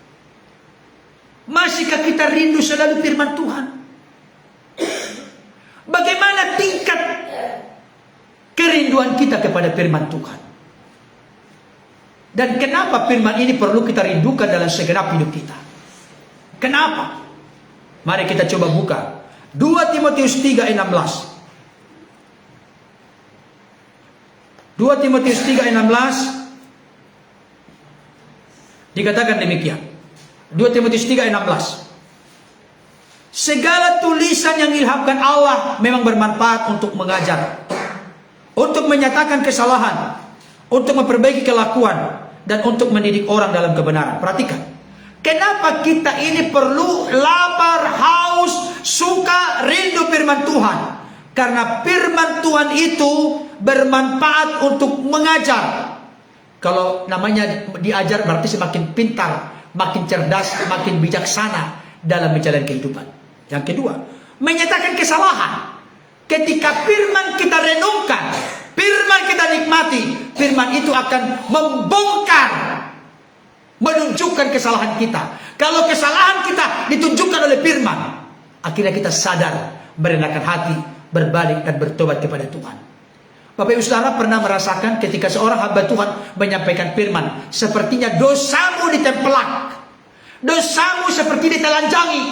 masihkah kita rindu selalu firman Tuhan? Bagaimana tingkat kerinduan kita kepada firman Tuhan? Dan kenapa firman ini perlu kita rindukan dalam segenap hidup kita? Kenapa? Mari kita coba buka 2 Timotius 3 ayat 16. 2 Timotius 3 ayat 16 dikatakan demikian. 2 Timotius 3 ayat 16. Segala tulisan yang diilhamkan Allah memang bermanfaat untuk mengajar, untuk menyatakan kesalahan, untuk memperbaiki kelakuan, dan untuk mendidik orang dalam kebenaran. Perhatikan, kenapa kita ini perlu lapar, haus, suka, rindu firman Tuhan? Karena firman Tuhan itu bermanfaat untuk mengajar. Kalau namanya diajar berarti semakin pintar, makin cerdas, makin bijaksana dalam menjalani kehidupan. Yang kedua, menyatakan kesalahan. Ketika firman kita renungkan, firman kita nikmati, firman itu akan membongkar, menunjukkan kesalahan kita. Kalau kesalahan kita ditunjukkan oleh firman, akhirnya kita sadar, merendahkan hati, berbalik dan bertobat kepada Tuhan. Bapak Ibu Saudara pernah merasakan ketika seorang hamba Tuhan menyampaikan firman, sepertinya dosamu ditempelak, dosamu seperti ditelanjangi,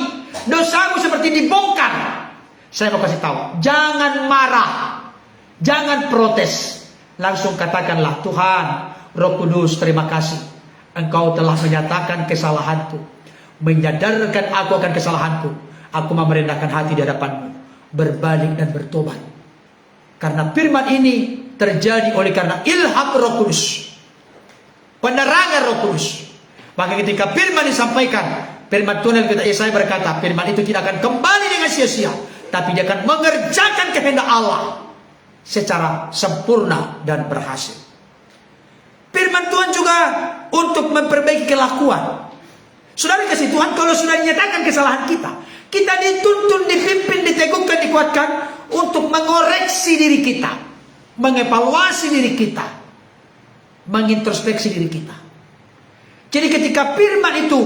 dosamu seperti dibongkar. Saya mau kasih tahu, jangan marah, jangan protes. Langsung katakanlah, Tuhan, Roh Kudus, terima kasih. Engkau telah menyatakan kesalahanku, menyadarkan aku akan kesalahanku. Aku mau merendahkan hati di hadapanmu, berbalik dan bertobat. Karena firman ini terjadi oleh karena ilham Roh Kudus, penerangan Roh Kudus. Maka ketika firman disampaikan, firman Tuhan yang kita Yesaya berkata, firman itu tidak akan kembali dengan sia-sia, tapi dia akan mengerjakan kehendak Allah secara sempurna dan berhasil. Firman Tuhan juga untuk memperbaiki kelakuan. Saudara kasih Tuhan, kalau sudah dinyatakan kesalahan kita, kita dituntun, dipimpin, diteguhkan, dikuatkan untuk mengoreksi diri kita, mengevaluasi diri kita, mengintrospeksi diri kita. Jadi ketika firman itu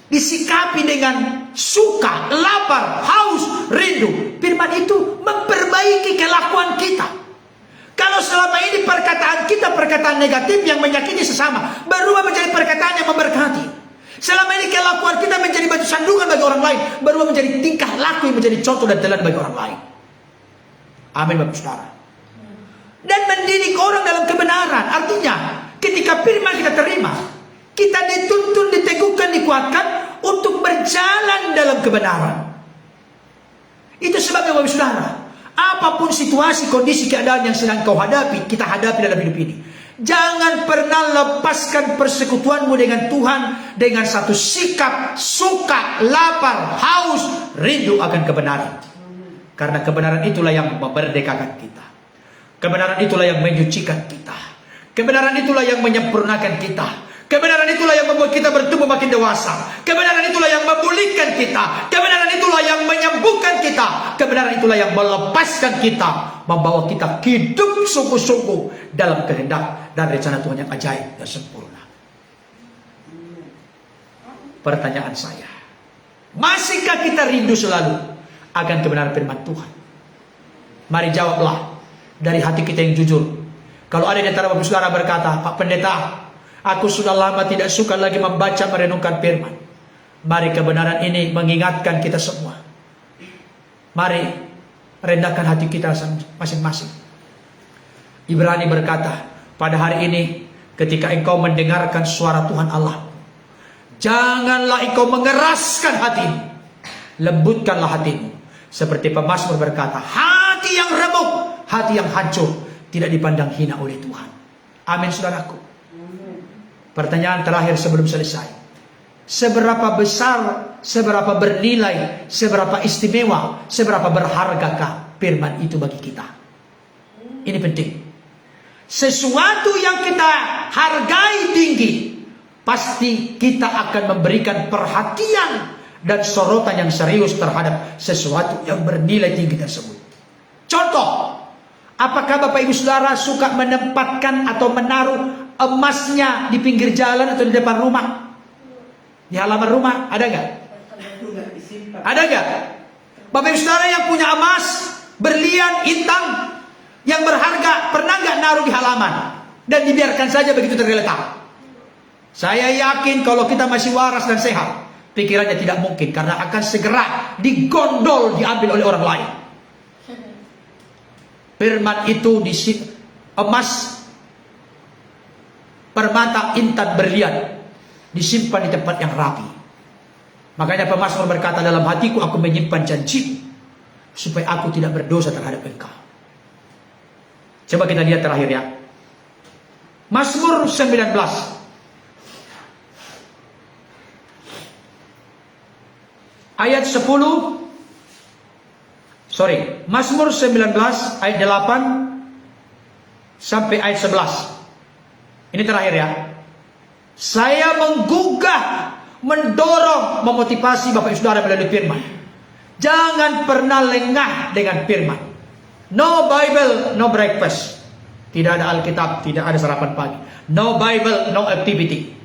disikapi dengan suka, lapar, haus, rindu, firman itu memperbaiki kelakuan kita. Kalau selama ini perkataan kita perkataan negatif yang menyakiti sesama, berubah menjadi perkataan yang memberkati. Selama ini kelakuan kita menjadi batu sandungan bagi orang lain, berubah menjadi tingkah laku yang menjadi contoh dan teladan bagi orang lain. Amin, Bapak Saudara. Dan mendidik orang dalam kebenaran. Artinya, ketika firman kita terima, kita dituntun, diteguhkan, dikuatkan untuk berjalan dalam kebenaran. Itu sebabnya Bapak Saudara, apapun situasi, kondisi, keadaan yang sedang kau hadapi, kita hadapi dalam hidup ini, jangan pernah lepaskan persekutuanmu dengan Tuhan dengan satu sikap suka, lapar, haus, rindu akan kebenaran. Karena kebenaran itulah yang memerdekakan kita. Kebenaran itulah yang menyucikan kita. Kebenaran itulah yang menyempurnakan kita. Kebenaran itulah yang membuat kita bertumbuh makin dewasa. Kebenaran itulah yang memulihkan kita. Kebenaran itulah yang menyembuhkan kita. Kebenaran itulah yang melepaskan kita, membawa kita hidup sungguh-sungguh dalam kehendak dan rencana Tuhan yang ajaib dan sempurna. Pertanyaan saya, masihkah kita rindu selalu akan kebenaran firman Tuhan? Mari jawablah dari hati kita yang jujur. Kalau ada di antara Bapak Saudara berkata, Pak Pendeta, aku sudah lama tidak suka lagi membaca merenungkan firman. Mari kebenaran ini mengingatkan kita semua. Mari rendahkan hati kita masing-masing. Ibrani berkata, pada hari ini ketika engkau mendengarkan suara Tuhan Allah, janganlah engkau mengeraskan hatimu, lembutkanlah hatimu. Seperti pemazmur berkata, hati yang remuk, hati yang hancur, tidak dipandang hina oleh Tuhan. Amin, saudaraku. Pertanyaan terakhir sebelum selesai. Seberapa besar, seberapa bernilai, seberapa istimewa, seberapa berhargakah firman itu bagi kita? Ini penting. Sesuatu yang kita hargai tinggi, pasti kita akan memberikan perhatian dan sorotan yang serius terhadap sesuatu yang bernilai tinggi tersebut. Contoh, apakah Bapak Ibu Saudara suka menempatkan atau menaruh emasnya di pinggir jalan atau di depan rumah? Di halaman rumah, ada nggak? Ada nggak? Bapak Ibu Saudara yang punya emas, berlian, intan yang berharga, pernah nggak naruh di halaman dan dibiarkan saja begitu tergeletak? Saya yakin kalau kita masih waras dan sehat, pikirannya tidak mungkin, karena akan segera digondol, diambil oleh orang lain. Firman itu emas, permata, intan, berlian disimpan di tempat yang rapi. Makanya pemazmur berkata, dalam hatiku aku menyimpan janji supaya aku tidak berdosa terhadap engkau. Coba kita lihat terakhir ya, Mazmur 19 ayat 10. Mazmur 19 ayat 8 sampai ayat 11. Ini terakhir ya. Saya menggugah, mendorong, memotivasi Bapak Ibu Saudara melalui firman. Jangan pernah lengah dengan firman. No Bible, no breakfast. Tidak ada Alkitab, tidak ada sarapan pagi. No Bible, no activity.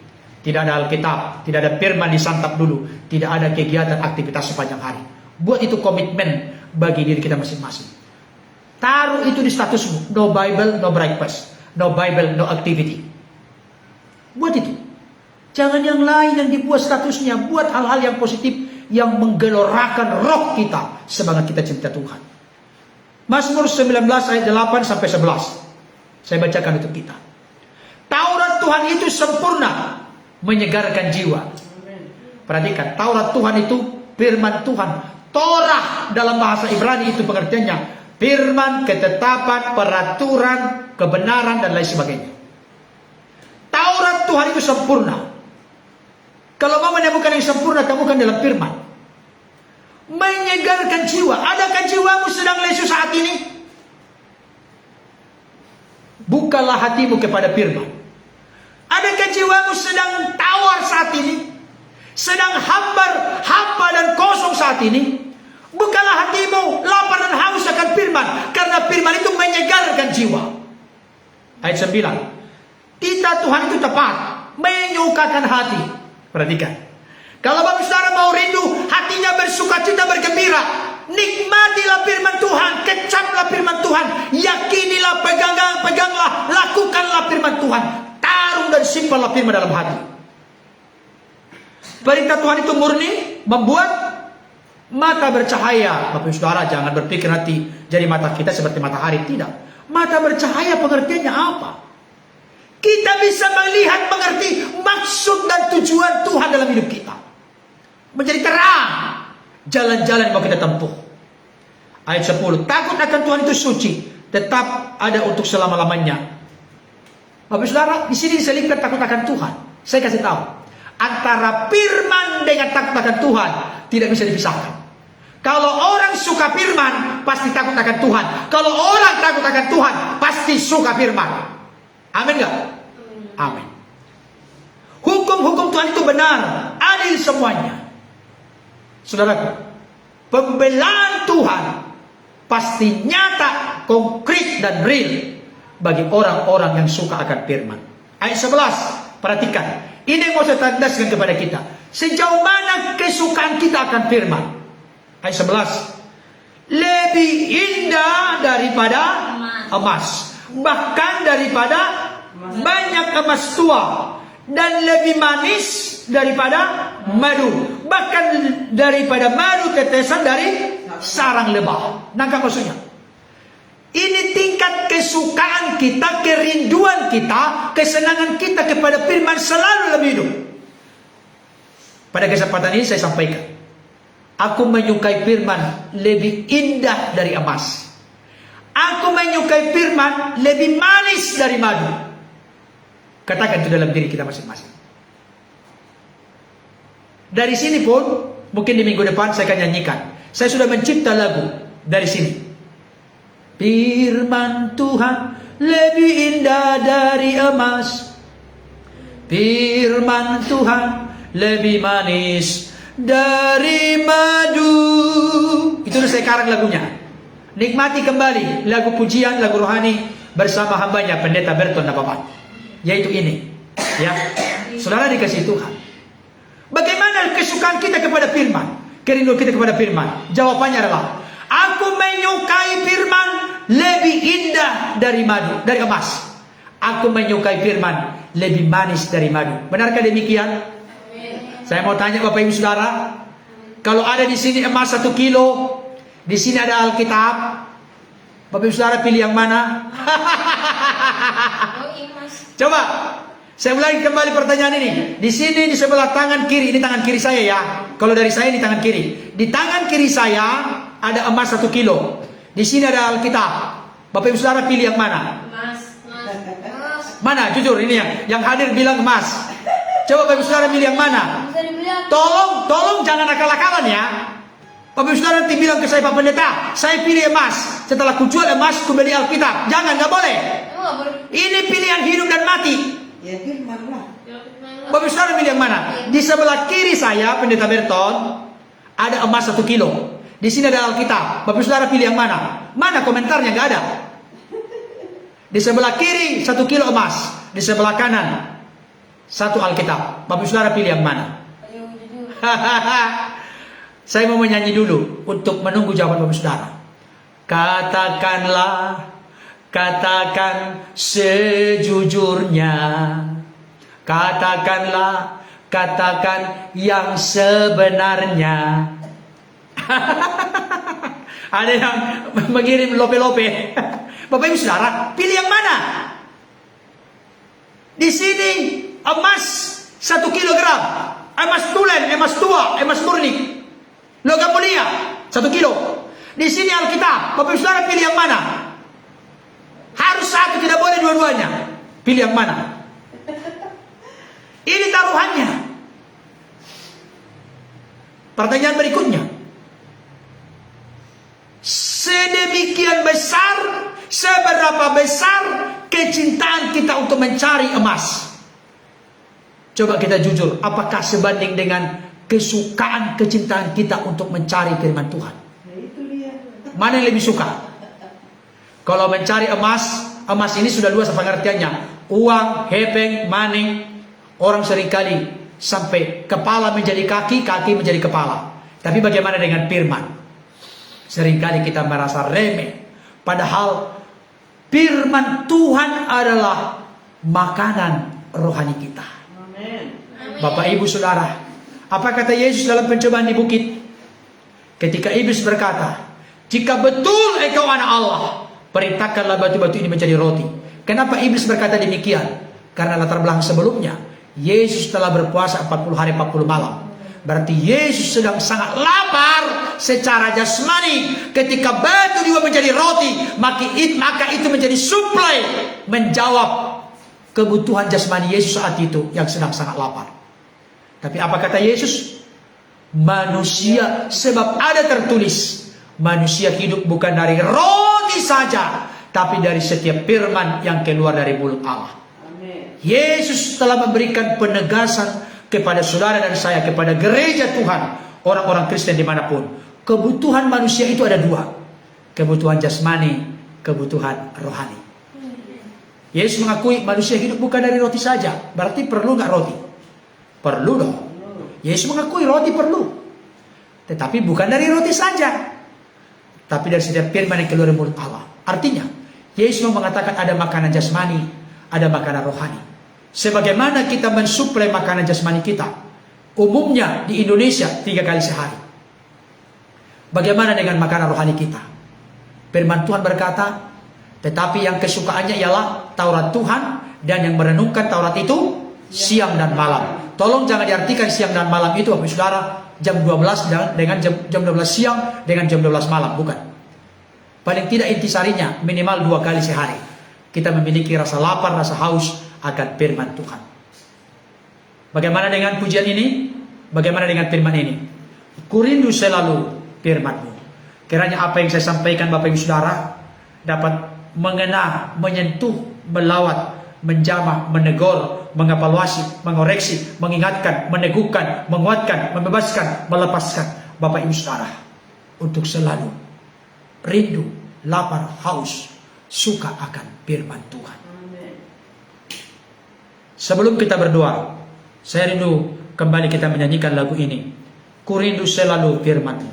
Tidak ada Alkitab, tidak ada firman disantap dulu. Tidak ada kegiatan aktivitas sepanjang hari. Buat itu komitmen bagi diri kita masing-masing. Taruh itu di statusmu. No Bible, no breakfast. No Bible, no activity. Buat itu. Jangan yang lain yang dibuat statusnya. Buat hal-hal yang positif, yang menggelorakan roh kita, semangat kita cinta Tuhan. Mazmur 19 ayat 8 sampai 11. Saya bacakan untuk kita. Taurat Tuhan itu sempurna, menyegarkan jiwa. Perhatikan, Taurat Tuhan itu firman Tuhan. Torah dalam bahasa Ibrani itu pengertiannya firman, ketetapan, peraturan, kebenaran, dan lain sebagainya. Taurat Tuhan itu sempurna. Kalau mau menemukan yang sempurna, temukan dalam firman. Menyegarkan jiwa. Adakah jiwamu sedang lesu saat ini? Bukalah hatimu kepada firman. Adakah jiwamu sedang tawar saat ini? Sedang hampa dan kosong saat ini? Bukalah hatimu, lapar dan haus akan firman. Karena firman itu menyegarkan jiwa. Ayat 9. Titah Tuhan itu tepat, menyukakan hati. Perhatikan. Kalau Bapak Saudara mau rindu, hatinya bersukacita, bergembira, nikmatilah firman Tuhan, kecaplah firman Tuhan, yakinilah, peganglah, lakukanlah firman Tuhan, tarung dan simpanlah firman dalam hati. Perintah Tuhan itu murni, membuat mata bercahaya. Bapak Saudara jangan berpikir nanti jadi mata kita seperti matahari, tidak. Mata bercahaya pengertiannya apa? Kita bisa melihat, mengerti maksud dan tujuan Tuhan dalam hidup kita. Menjadi terang jalan-jalan yang mau kita tempuh. Ayat 10. Takut akan Tuhan itu suci, tetap ada untuk selama-lamanya. Bapak Saudara, di sini diselipkan takut akan Tuhan. Saya kasih tahu, antara firman dengan takut akan Tuhan tidak bisa dipisahkan. Kalau orang suka firman, pasti takut akan Tuhan. Kalau orang takut akan Tuhan, pasti suka firman. Amin gak? Amin. Hukum-hukum Tuhan itu benar, adil semuanya. Saudaraku, pembelaan Tuhan pasti nyata, konkret dan real bagi orang-orang yang suka akan firman. Ayat 11, perhatikan. Ini yang mau saya tandaskan kepada kita. Sejauh mana kesukaan kita akan firman. Ayat 11. Lebih indah daripada emas, bahkan daripada banyak emas tua, dan lebih manis daripada madu, bahkan daripada madu tetesan dari sarang lebah. Nangkap maksudnya? Ini tingkat kesukaan kita, kerinduan kita, kesenangan kita kepada firman selalu lebih hidup. Pada kesempatan ini saya sampaikan, aku menyukai firman lebih indah dari emas. Aku menyukai firman lebih manis dari madu. Katakan itu dalam diri kita masing-masing. Dari sini pun, mungkin di minggu depan saya akan nyanyikan. Saya sudah mencipta lagu dari sini. Firman Tuhan lebih indah dari emas. Firman Tuhan lebih manis dari madu. Itu sudah saya karang lagunya. Nikmati kembali lagu pujian, lagu rohani bersama hambanya Pendeta Berton Nababan. Yaitu ini, ya, saudara dikasih Tuhan. Bagaimana kesukaan kita kepada firman, kerinduan kita kepada firman? Jawabannya adalah, aku menyukai firman lebih indah dari madu, dari emas. Aku menyukai firman lebih manis dari madu. Benarkah demikian? Saya mau tanya Bapak Ibu Saudara, kalau ada di sini emas 1 kilo, di sini ada Alkitab, Bapak Ibu Saudara pilih yang mana? Coba, saya ulangi kembali pertanyaan ini. Di sini di sebelah tangan kiri, ini tangan kiri saya ya. Kalau dari saya ini tangan kiri. Di tangan kiri saya ada emas 1 kilo. Di sini ada Alkitab. Bapak Ibu Saudara pilih yang mana? Emas. Mana? Jujur ini yang hadir bilang emas. Coba Bapak Ibu Saudara pilih yang mana? Tolong jangan akal-akalan ya. Bapak Ibu Saudara nanti bilang ke saya, Pak Pendeta, saya pilih emas. Setelah kujual emas, kubeli Alkitab. Jangan, nggak boleh. Ini pilihan hidup dan mati. Ya firman lah. Bapak Ibu Saudara pilih yang mana? Di sebelah kiri saya, Pendeta Berton, ada emas 1 kilo. Di sini ada Alkitab. Bapak Ibu Saudara pilih yang mana? Mana komentarnya? Nggak ada. Di sebelah kiri 1 kilo emas. Di sebelah kanan 1 Alkitab. Bapak Ibu Saudara pilih yang mana? Saya mau menyanyi dulu untuk menunggu jawaban Bapak Saudara. Katakan sejujurnya. Katakan yang sebenarnya. Ada yang mengirim lope-lope. Bapak Ibu Saudara, pilih yang mana? Di sini emas 1 kilogram, emas tulen, emas tua, emas murni. Logam mulia 1 kilo. Di sini Alkitab. Bapak Ibu Saudara pilih yang mana? Harus satu, tidak boleh dua-duanya. Pilih yang mana? Ini taruhannya. Pertanyaan berikutnya. Sedemikian besar, seberapa besar kecintaan kita untuk mencari emas. Coba kita jujur, apakah sebanding dengan kesukaan kecintaan kita untuk mencari firman Tuhan? Mana yang lebih suka? Kalau mencari emas, emas ini sudah luas pengertiannya. Uang, hepeng, maning. Orang seringkali sampai kepala menjadi kaki, kaki menjadi kepala. Tapi bagaimana dengan firman? Seringkali kita merasa remeh. Padahal firman Tuhan adalah makanan rohani kita. Bapak, Ibu, Saudara, apa kata Yesus dalam pencobaan di bukit? Ketika iblis berkata, jika betul engkau anak Allah, perintahkanlah batu-batu ini menjadi roti. Kenapa iblis berkata demikian? Karena latar belakang sebelumnya, Yesus telah berpuasa 40 hari 40 malam. Berarti Yesus sedang sangat lapar secara jasmani. Ketika batu diubah menjadi roti, maka itu menjadi suplai, menjawab kebutuhan jasmani Yesus saat itu yang sedang sangat lapar. Tapi apa kata Yesus? Manusia, sebab ada tertulis, manusia hidup bukan dari roti saja, tapi dari setiap firman yang keluar dari mulut Allah. Amen. Yesus telah memberikan penegasan kepada saudara dan saya, kepada gereja Tuhan, orang-orang Kristen dimanapun. Kebutuhan manusia itu ada dua. Kebutuhan jasmani, kebutuhan rohani. Yesus mengakui manusia hidup bukan dari roti saja. Berarti perlu nggak roti? Perlu dong. Yesus mengakui roti perlu. Tetapi bukan dari roti saja, tapi dari setiap firman yang keluar dari mulut Allah. Artinya, Yesus mengatakan ada makanan jasmani, ada makanan rohani. Sebagaimana kita mensuplai makanan jasmani kita, umumnya di Indonesia 3 kali sehari. Bagaimana dengan makanan rohani kita? Firman Tuhan berkata, tetapi yang kesukaannya ialah Taurat Tuhan, dan yang merenungkan Taurat itu siang dan malam. Tolong jangan diartikan siang dan malam itu, Bapak Saudara, jam 12 dengan jam 12 siang dengan jam 12 malam, bukan. Paling tidak intisarinya minimal 2 kali sehari. Kita memiliki rasa lapar, rasa haus akan firman Tuhan. Bagaimana dengan pujian ini? Bagaimana dengan firman ini? Kurindu selalu firman-Mu. Kiranya apa yang saya sampaikan Bapak Ibu Saudara dapat mengena, menyentuh, melawat, menjamah, menegur, mengevaluasi, mengoreksi, mengingatkan, meneguhkan, menguatkan, membebaskan, melepaskan Bapak Ibu Saudara untuk selalu rindu, lapar, haus, suka akan firman Tuhan. Sebelum kita berdoa, saya rindu kembali kita menyanyikan lagu ini. Ku rindu selalu firman-Mu.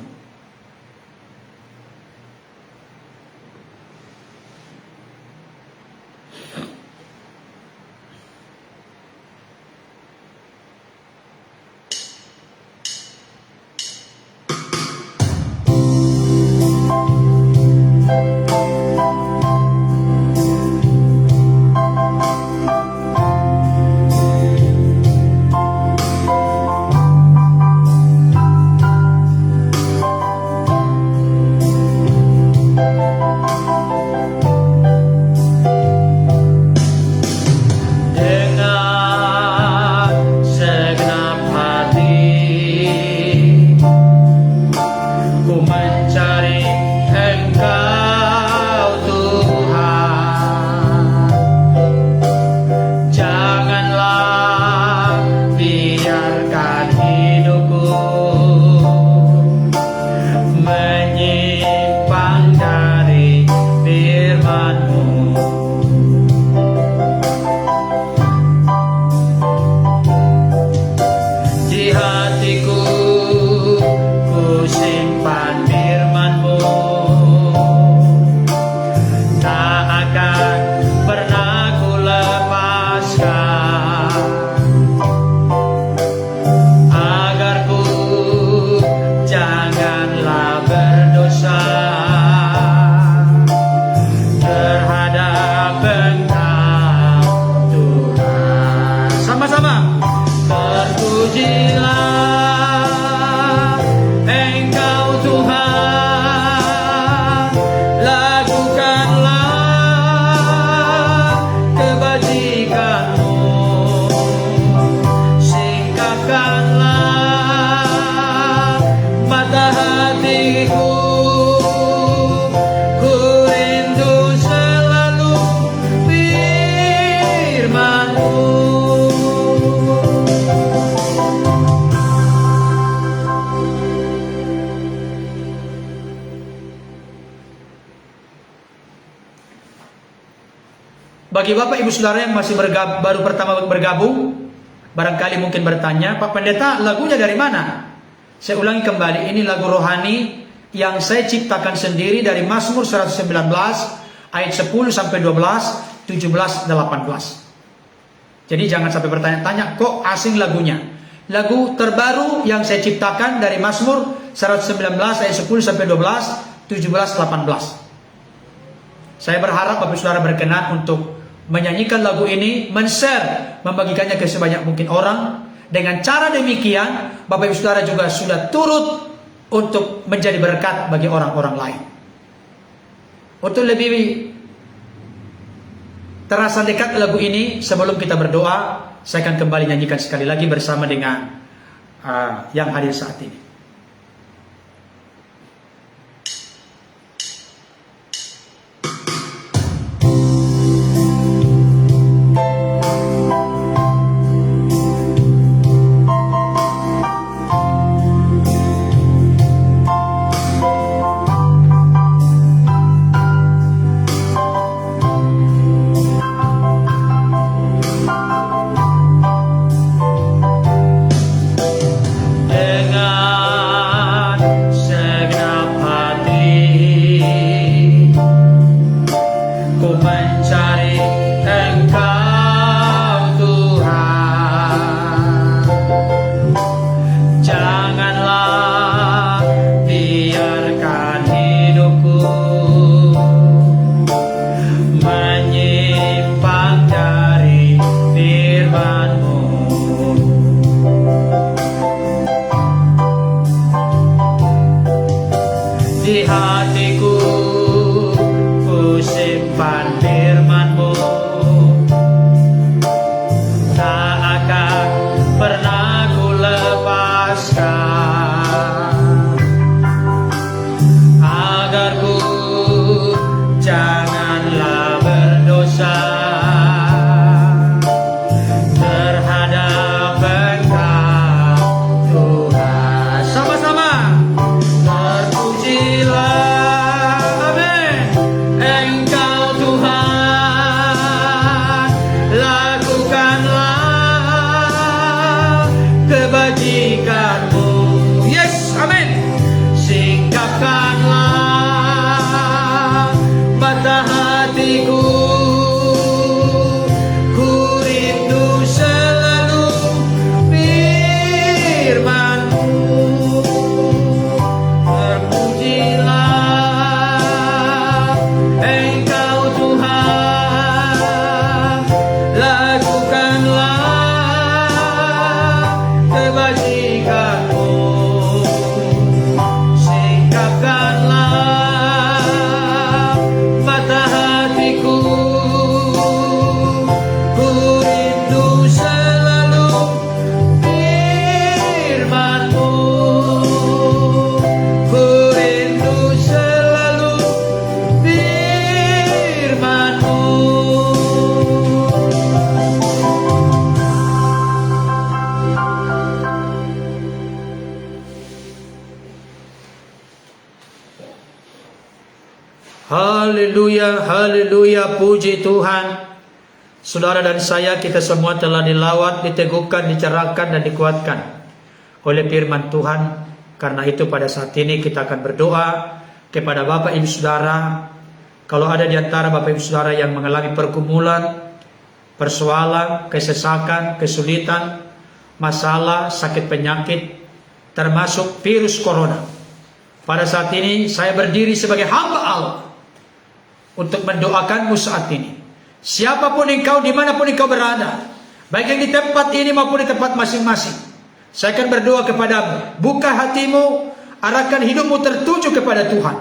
Bagi Bapak Ibu Saudara yang masih baru pertama bergabung, barangkali mungkin bertanya, Pak Pendeta, lagunya dari mana? Saya ulangi kembali, ini lagu rohani yang saya ciptakan sendiri dari Mazmur 119 ayat 10 sampai 12, 17, 18. Jadi jangan sampai bertanya-tanya, kok asing lagunya? Lagu terbaru yang saya ciptakan dari Mazmur 119 ayat 10 sampai 12, 17, 18. Saya berharap Bapak Saudara berkenan untuk menyanyikan lagu ini, men-share, membagikannya ke sebanyak mungkin orang. Dengan cara demikian, Bapak Ibu Saudara juga sudah turut untuk menjadi berkat bagi orang-orang lain. Untuk lebih terasa dekat lagu ini, sebelum kita berdoa, saya akan kembali nyanyikan sekali lagi bersama dengan yang hadir saat ini. Di hatiku ku simpan firman-Mu, tak akan pernah ku lepaskan, agar ku janganlah berdosa terhadap Engkau Tuhan. Sama-sama. Kebajikan-Mu, yes, amin. Singkapkanlah mata hatiku, ku rindu selalu firman-Mu. Terpujilah Engkau Tuhan, lakukanlah kebajikan-Mu, singkapkanlah mata hatiku, ku rindu selalu firman-Mu, ku rindu selalu firman-Mu. Haleluya, haleluya, puji Tuhan. Saudara dan saya, kita semua telah dilawat, diteguhkan, dicerahkan, dan dikuatkan oleh firman Tuhan. Karena itu pada saat ini kita akan berdoa kepada Bapak Ibu Saudara. Kalau ada di antara Bapak Ibu Saudara yang mengalami pergumulan, persoalan, kesesakan, kesulitan, masalah, sakit penyakit, termasuk virus corona. Pada saat ini saya berdiri sebagai hamba Allah untuk mendoakanmu saat ini. Siapapun engkau, dimanapun engkau berada, baik yang di tempat ini maupun di tempat masing-masing, saya akan berdoa kepadamu. Buka hatimu, arahkan hidupmu tertuju kepada Tuhan.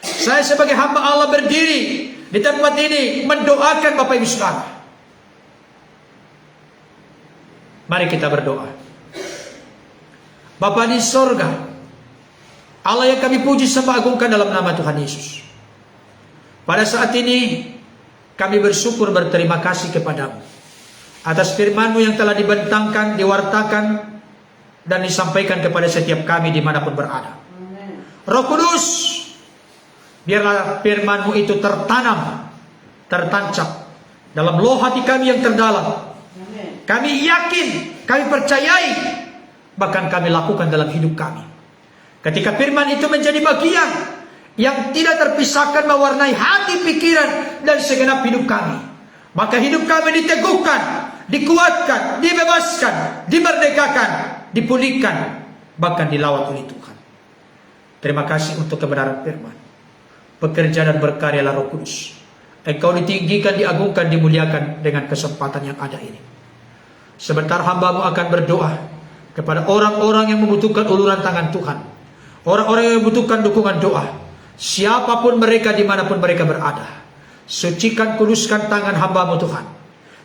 Saya sebagai hamba Allah berdiri di tempat ini mendoakan Bapak Ibu Saudara. Mari kita berdoa. Bapa di sorga, Allah yang kami puji sembah agungkan dalam nama Tuhan Yesus, pada saat ini kami bersyukur, berterima kasih kepadamu atas firman-Mu yang telah dibentangkan, diwartakan, dan disampaikan kepada setiap kami dimanapun berada. Roh Kudus, biarlah firman-Mu itu tertanam, tertancap dalam loh hati kami yang terdalam. Kami yakin, kami percayai, bahkan kami lakukan dalam hidup kami. Ketika firman itu menjadi bagian yang tidak terpisahkan mewarnai hati, pikiran, dan segenap hidup kami, maka hidup kami diteguhkan, dikuatkan, dibebaskan, dimerdekakan, dipulihkan, bahkan dilawat oleh Tuhan. Terima kasih untuk kebenaran firman. Bekerja dan berkaryalah Roh Kudus. Engkau ditinggikan, diagungkan, dimuliakan dengan kesempatan yang ada ini. Sebentar hamba-Mu akan berdoa kepada orang-orang yang membutuhkan uluran tangan Tuhan, orang-orang yang membutuhkan dukungan doa, siapapun mereka, dimanapun mereka berada. Sucikan, kuduskan tangan hamba-Mu Tuhan.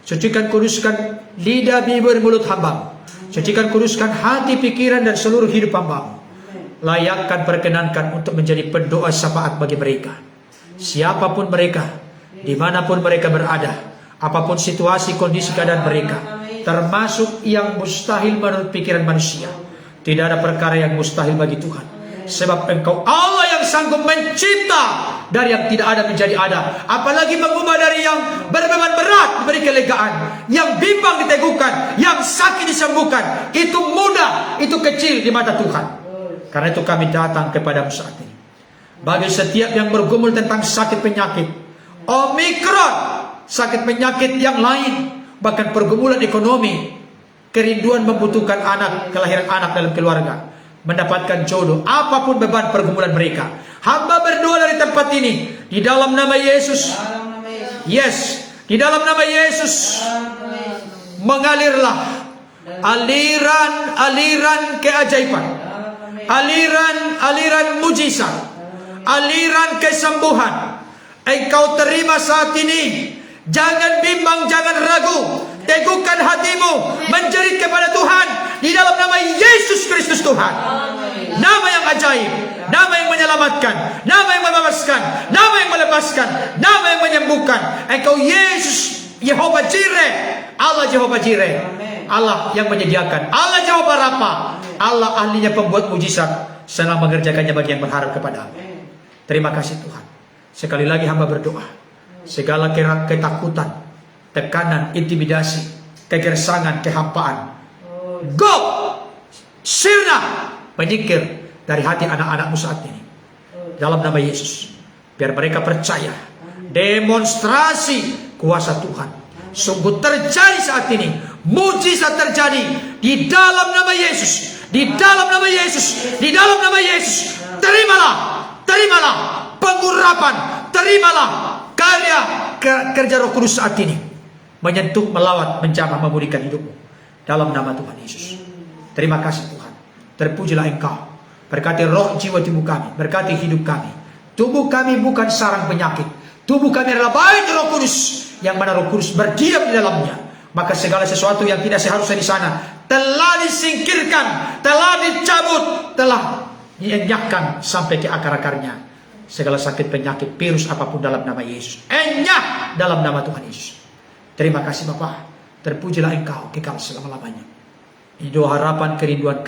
Sucikan, kuduskan lidah, bibir, mulut hamba-Mu. Sucikan, kuduskan hati, pikiran, dan seluruh hidup hamba-Mu. Layakkan, perkenankan untuk menjadi pendoa syafaat bagi mereka. Siapapun mereka, dimanapun mereka berada, apapun situasi, kondisi, keadaan mereka, termasuk yang mustahil menurut pikiran manusia. Tidak ada perkara yang mustahil bagi Tuhan. Sebab Engkau Allah yang sanggup mencipta dari yang tidak ada menjadi ada. Apalagi mengubah dari yang berbeban berat diberi kelegaan, yang bimbang diteguhkan, yang sakit disembuhkan. Itu mudah, itu kecil di mata Tuhan. Karena itu kami datang kepadamu saat ini. Bagi setiap yang bergumul tentang sakit penyakit, Omikron, sakit penyakit yang lain, bahkan pergumulan ekonomi, kerinduan membutuhkan anak, kelahiran anak dalam keluarga, mendapatkan jodoh, apapun beban pergumulan mereka, hamba berdoa dari tempat ini, di dalam nama Yesus. Yes, di dalam nama Yesus, mengalirlah aliran-aliran keajaiban, aliran-aliran mujizat, aliran kesembuhan. Engkau terima saat ini. Jangan bimbang, jangan ragu. Teguhkan hatimu, menjerit kepada Tuhan di dalam nama Yesus Kristus Tuhan. Nama yang ajaib, nama yang menyelamatkan, nama yang membebaskan, nama yang melepaskan, nama yang menyembuhkan. Engkau Yesus, Yehova Jireh, Allah Yehova Jireh, Allah yang menyediakan, Allah Yehova Rafa, Allah ahlinya pembuat mujizat, senang mengerjakannya bagi yang berharap kepada-Mu. Terima kasih Tuhan. Sekali lagi hamba berdoa, segala ketakutan, tekanan, intimidasi, kegersangan, kehampaan, go, sirna, menyingkir dari hati anak-anak-Mu saat ini. Dalam nama Yesus, biar mereka percaya, demonstrasi kuasa Tuhan sungguh terjadi saat ini. Mujizat terjadi di dalam nama Yesus, di dalam nama Yesus, di dalam nama Yesus. Terimalah, terimalah pengurapan, terimalah karya kerja Roh Kudus saat ini, menyentuh, melawat, menjamah, memulihkan hidupmu dalam nama Tuhan Yesus. Terima kasih Tuhan. Terpujilah Engkau. Berkati roh jiwa tubuh kami, berkati hidup kami. Tubuh kami bukan sarang penyakit. Tubuh kami adalah bait Roh Kudus, yang mana Roh Kudus berdiam di dalamnya. Maka segala sesuatu yang tidak seharusnya di sana telah disingkirkan, telah dicabut, telah dienyahkan sampai ke akar-akarnya. Segala sakit, penyakit, virus apapun dalam nama Yesus, enyah dalam nama Tuhan Yesus. Terima kasih Bapa. Terpujilah Engkau kekal selama-lamanya. Ini doa harapan kerinduan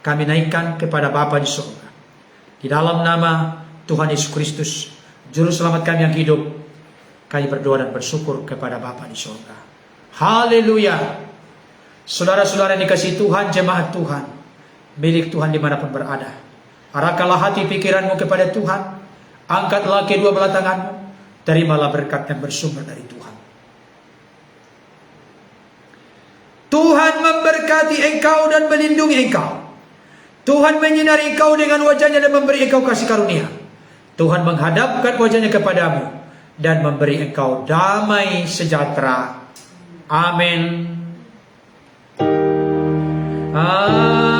kami naikkan kepada Bapa di surga. Di dalam nama Tuhan Yesus Kristus, Juru Selamat kami yang hidup, kami berdoa dan bersyukur kepada Bapa di surga. Haleluya. Saudara-saudara yang dikasihi Tuhan, jemaat Tuhan, milik Tuhan dimanapun berada, arahkanlah hati pikiranmu kepada Tuhan. Angkatlah kedua belah tanganmu. Terimalah berkat yang bersumber dari Tuhan. Tuhan memberkati engkau dan melindungi engkau. Tuhan menyinari engkau dengan wajahnya dan memberi engkau kasih karunia. Tuhan menghadapkan wajahnya kepadamu dan memberi engkau damai sejahtera. Amin. Amin.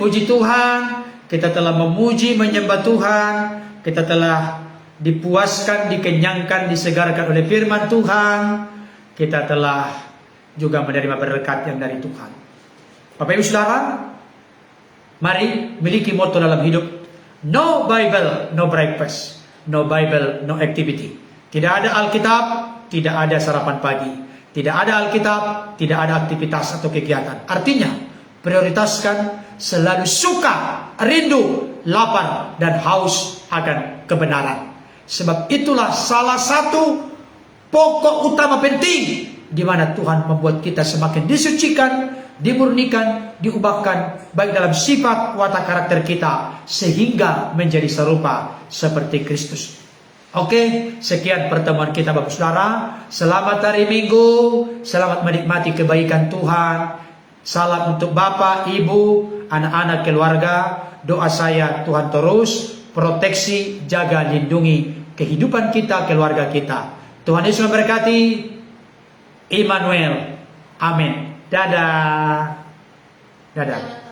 Puji Tuhan, kita telah memuji, menyembah Tuhan. Kita telah dipuaskan, dikenyangkan, disegarkan oleh firman Tuhan. Kita telah juga menerima berkat yang dari Tuhan. Bapak Ibu Saudara, Mari miliki motto dalam hidup. No Bible, no breakfast. No Bible, no activity. Tidak ada Alkitab, tidak ada sarapan pagi. Tidak ada Alkitab, tidak ada aktivitas atau kegiatan. Artinya, prioritaskan selalu suka, rindu, lapar, dan haus akan kebenaran. Sebab itulah salah satu pokok utama penting di mana Tuhan membuat kita semakin disucikan, dimurnikan, diubahkan baik dalam sifat watak karakter kita sehingga menjadi serupa seperti Kristus. Oke, sekian pertemuan kita Bapak Saudara. Selamat hari Minggu, selamat menikmati kebaikan Tuhan. Salam untuk Bapak, Ibu, anak-anak, keluarga. Doa saya Tuhan terus proteksi, jaga, lindungi kehidupan kita, keluarga kita. Tuhan Yesus memberkati. Immanuel. Amin. Dadah. Dadah.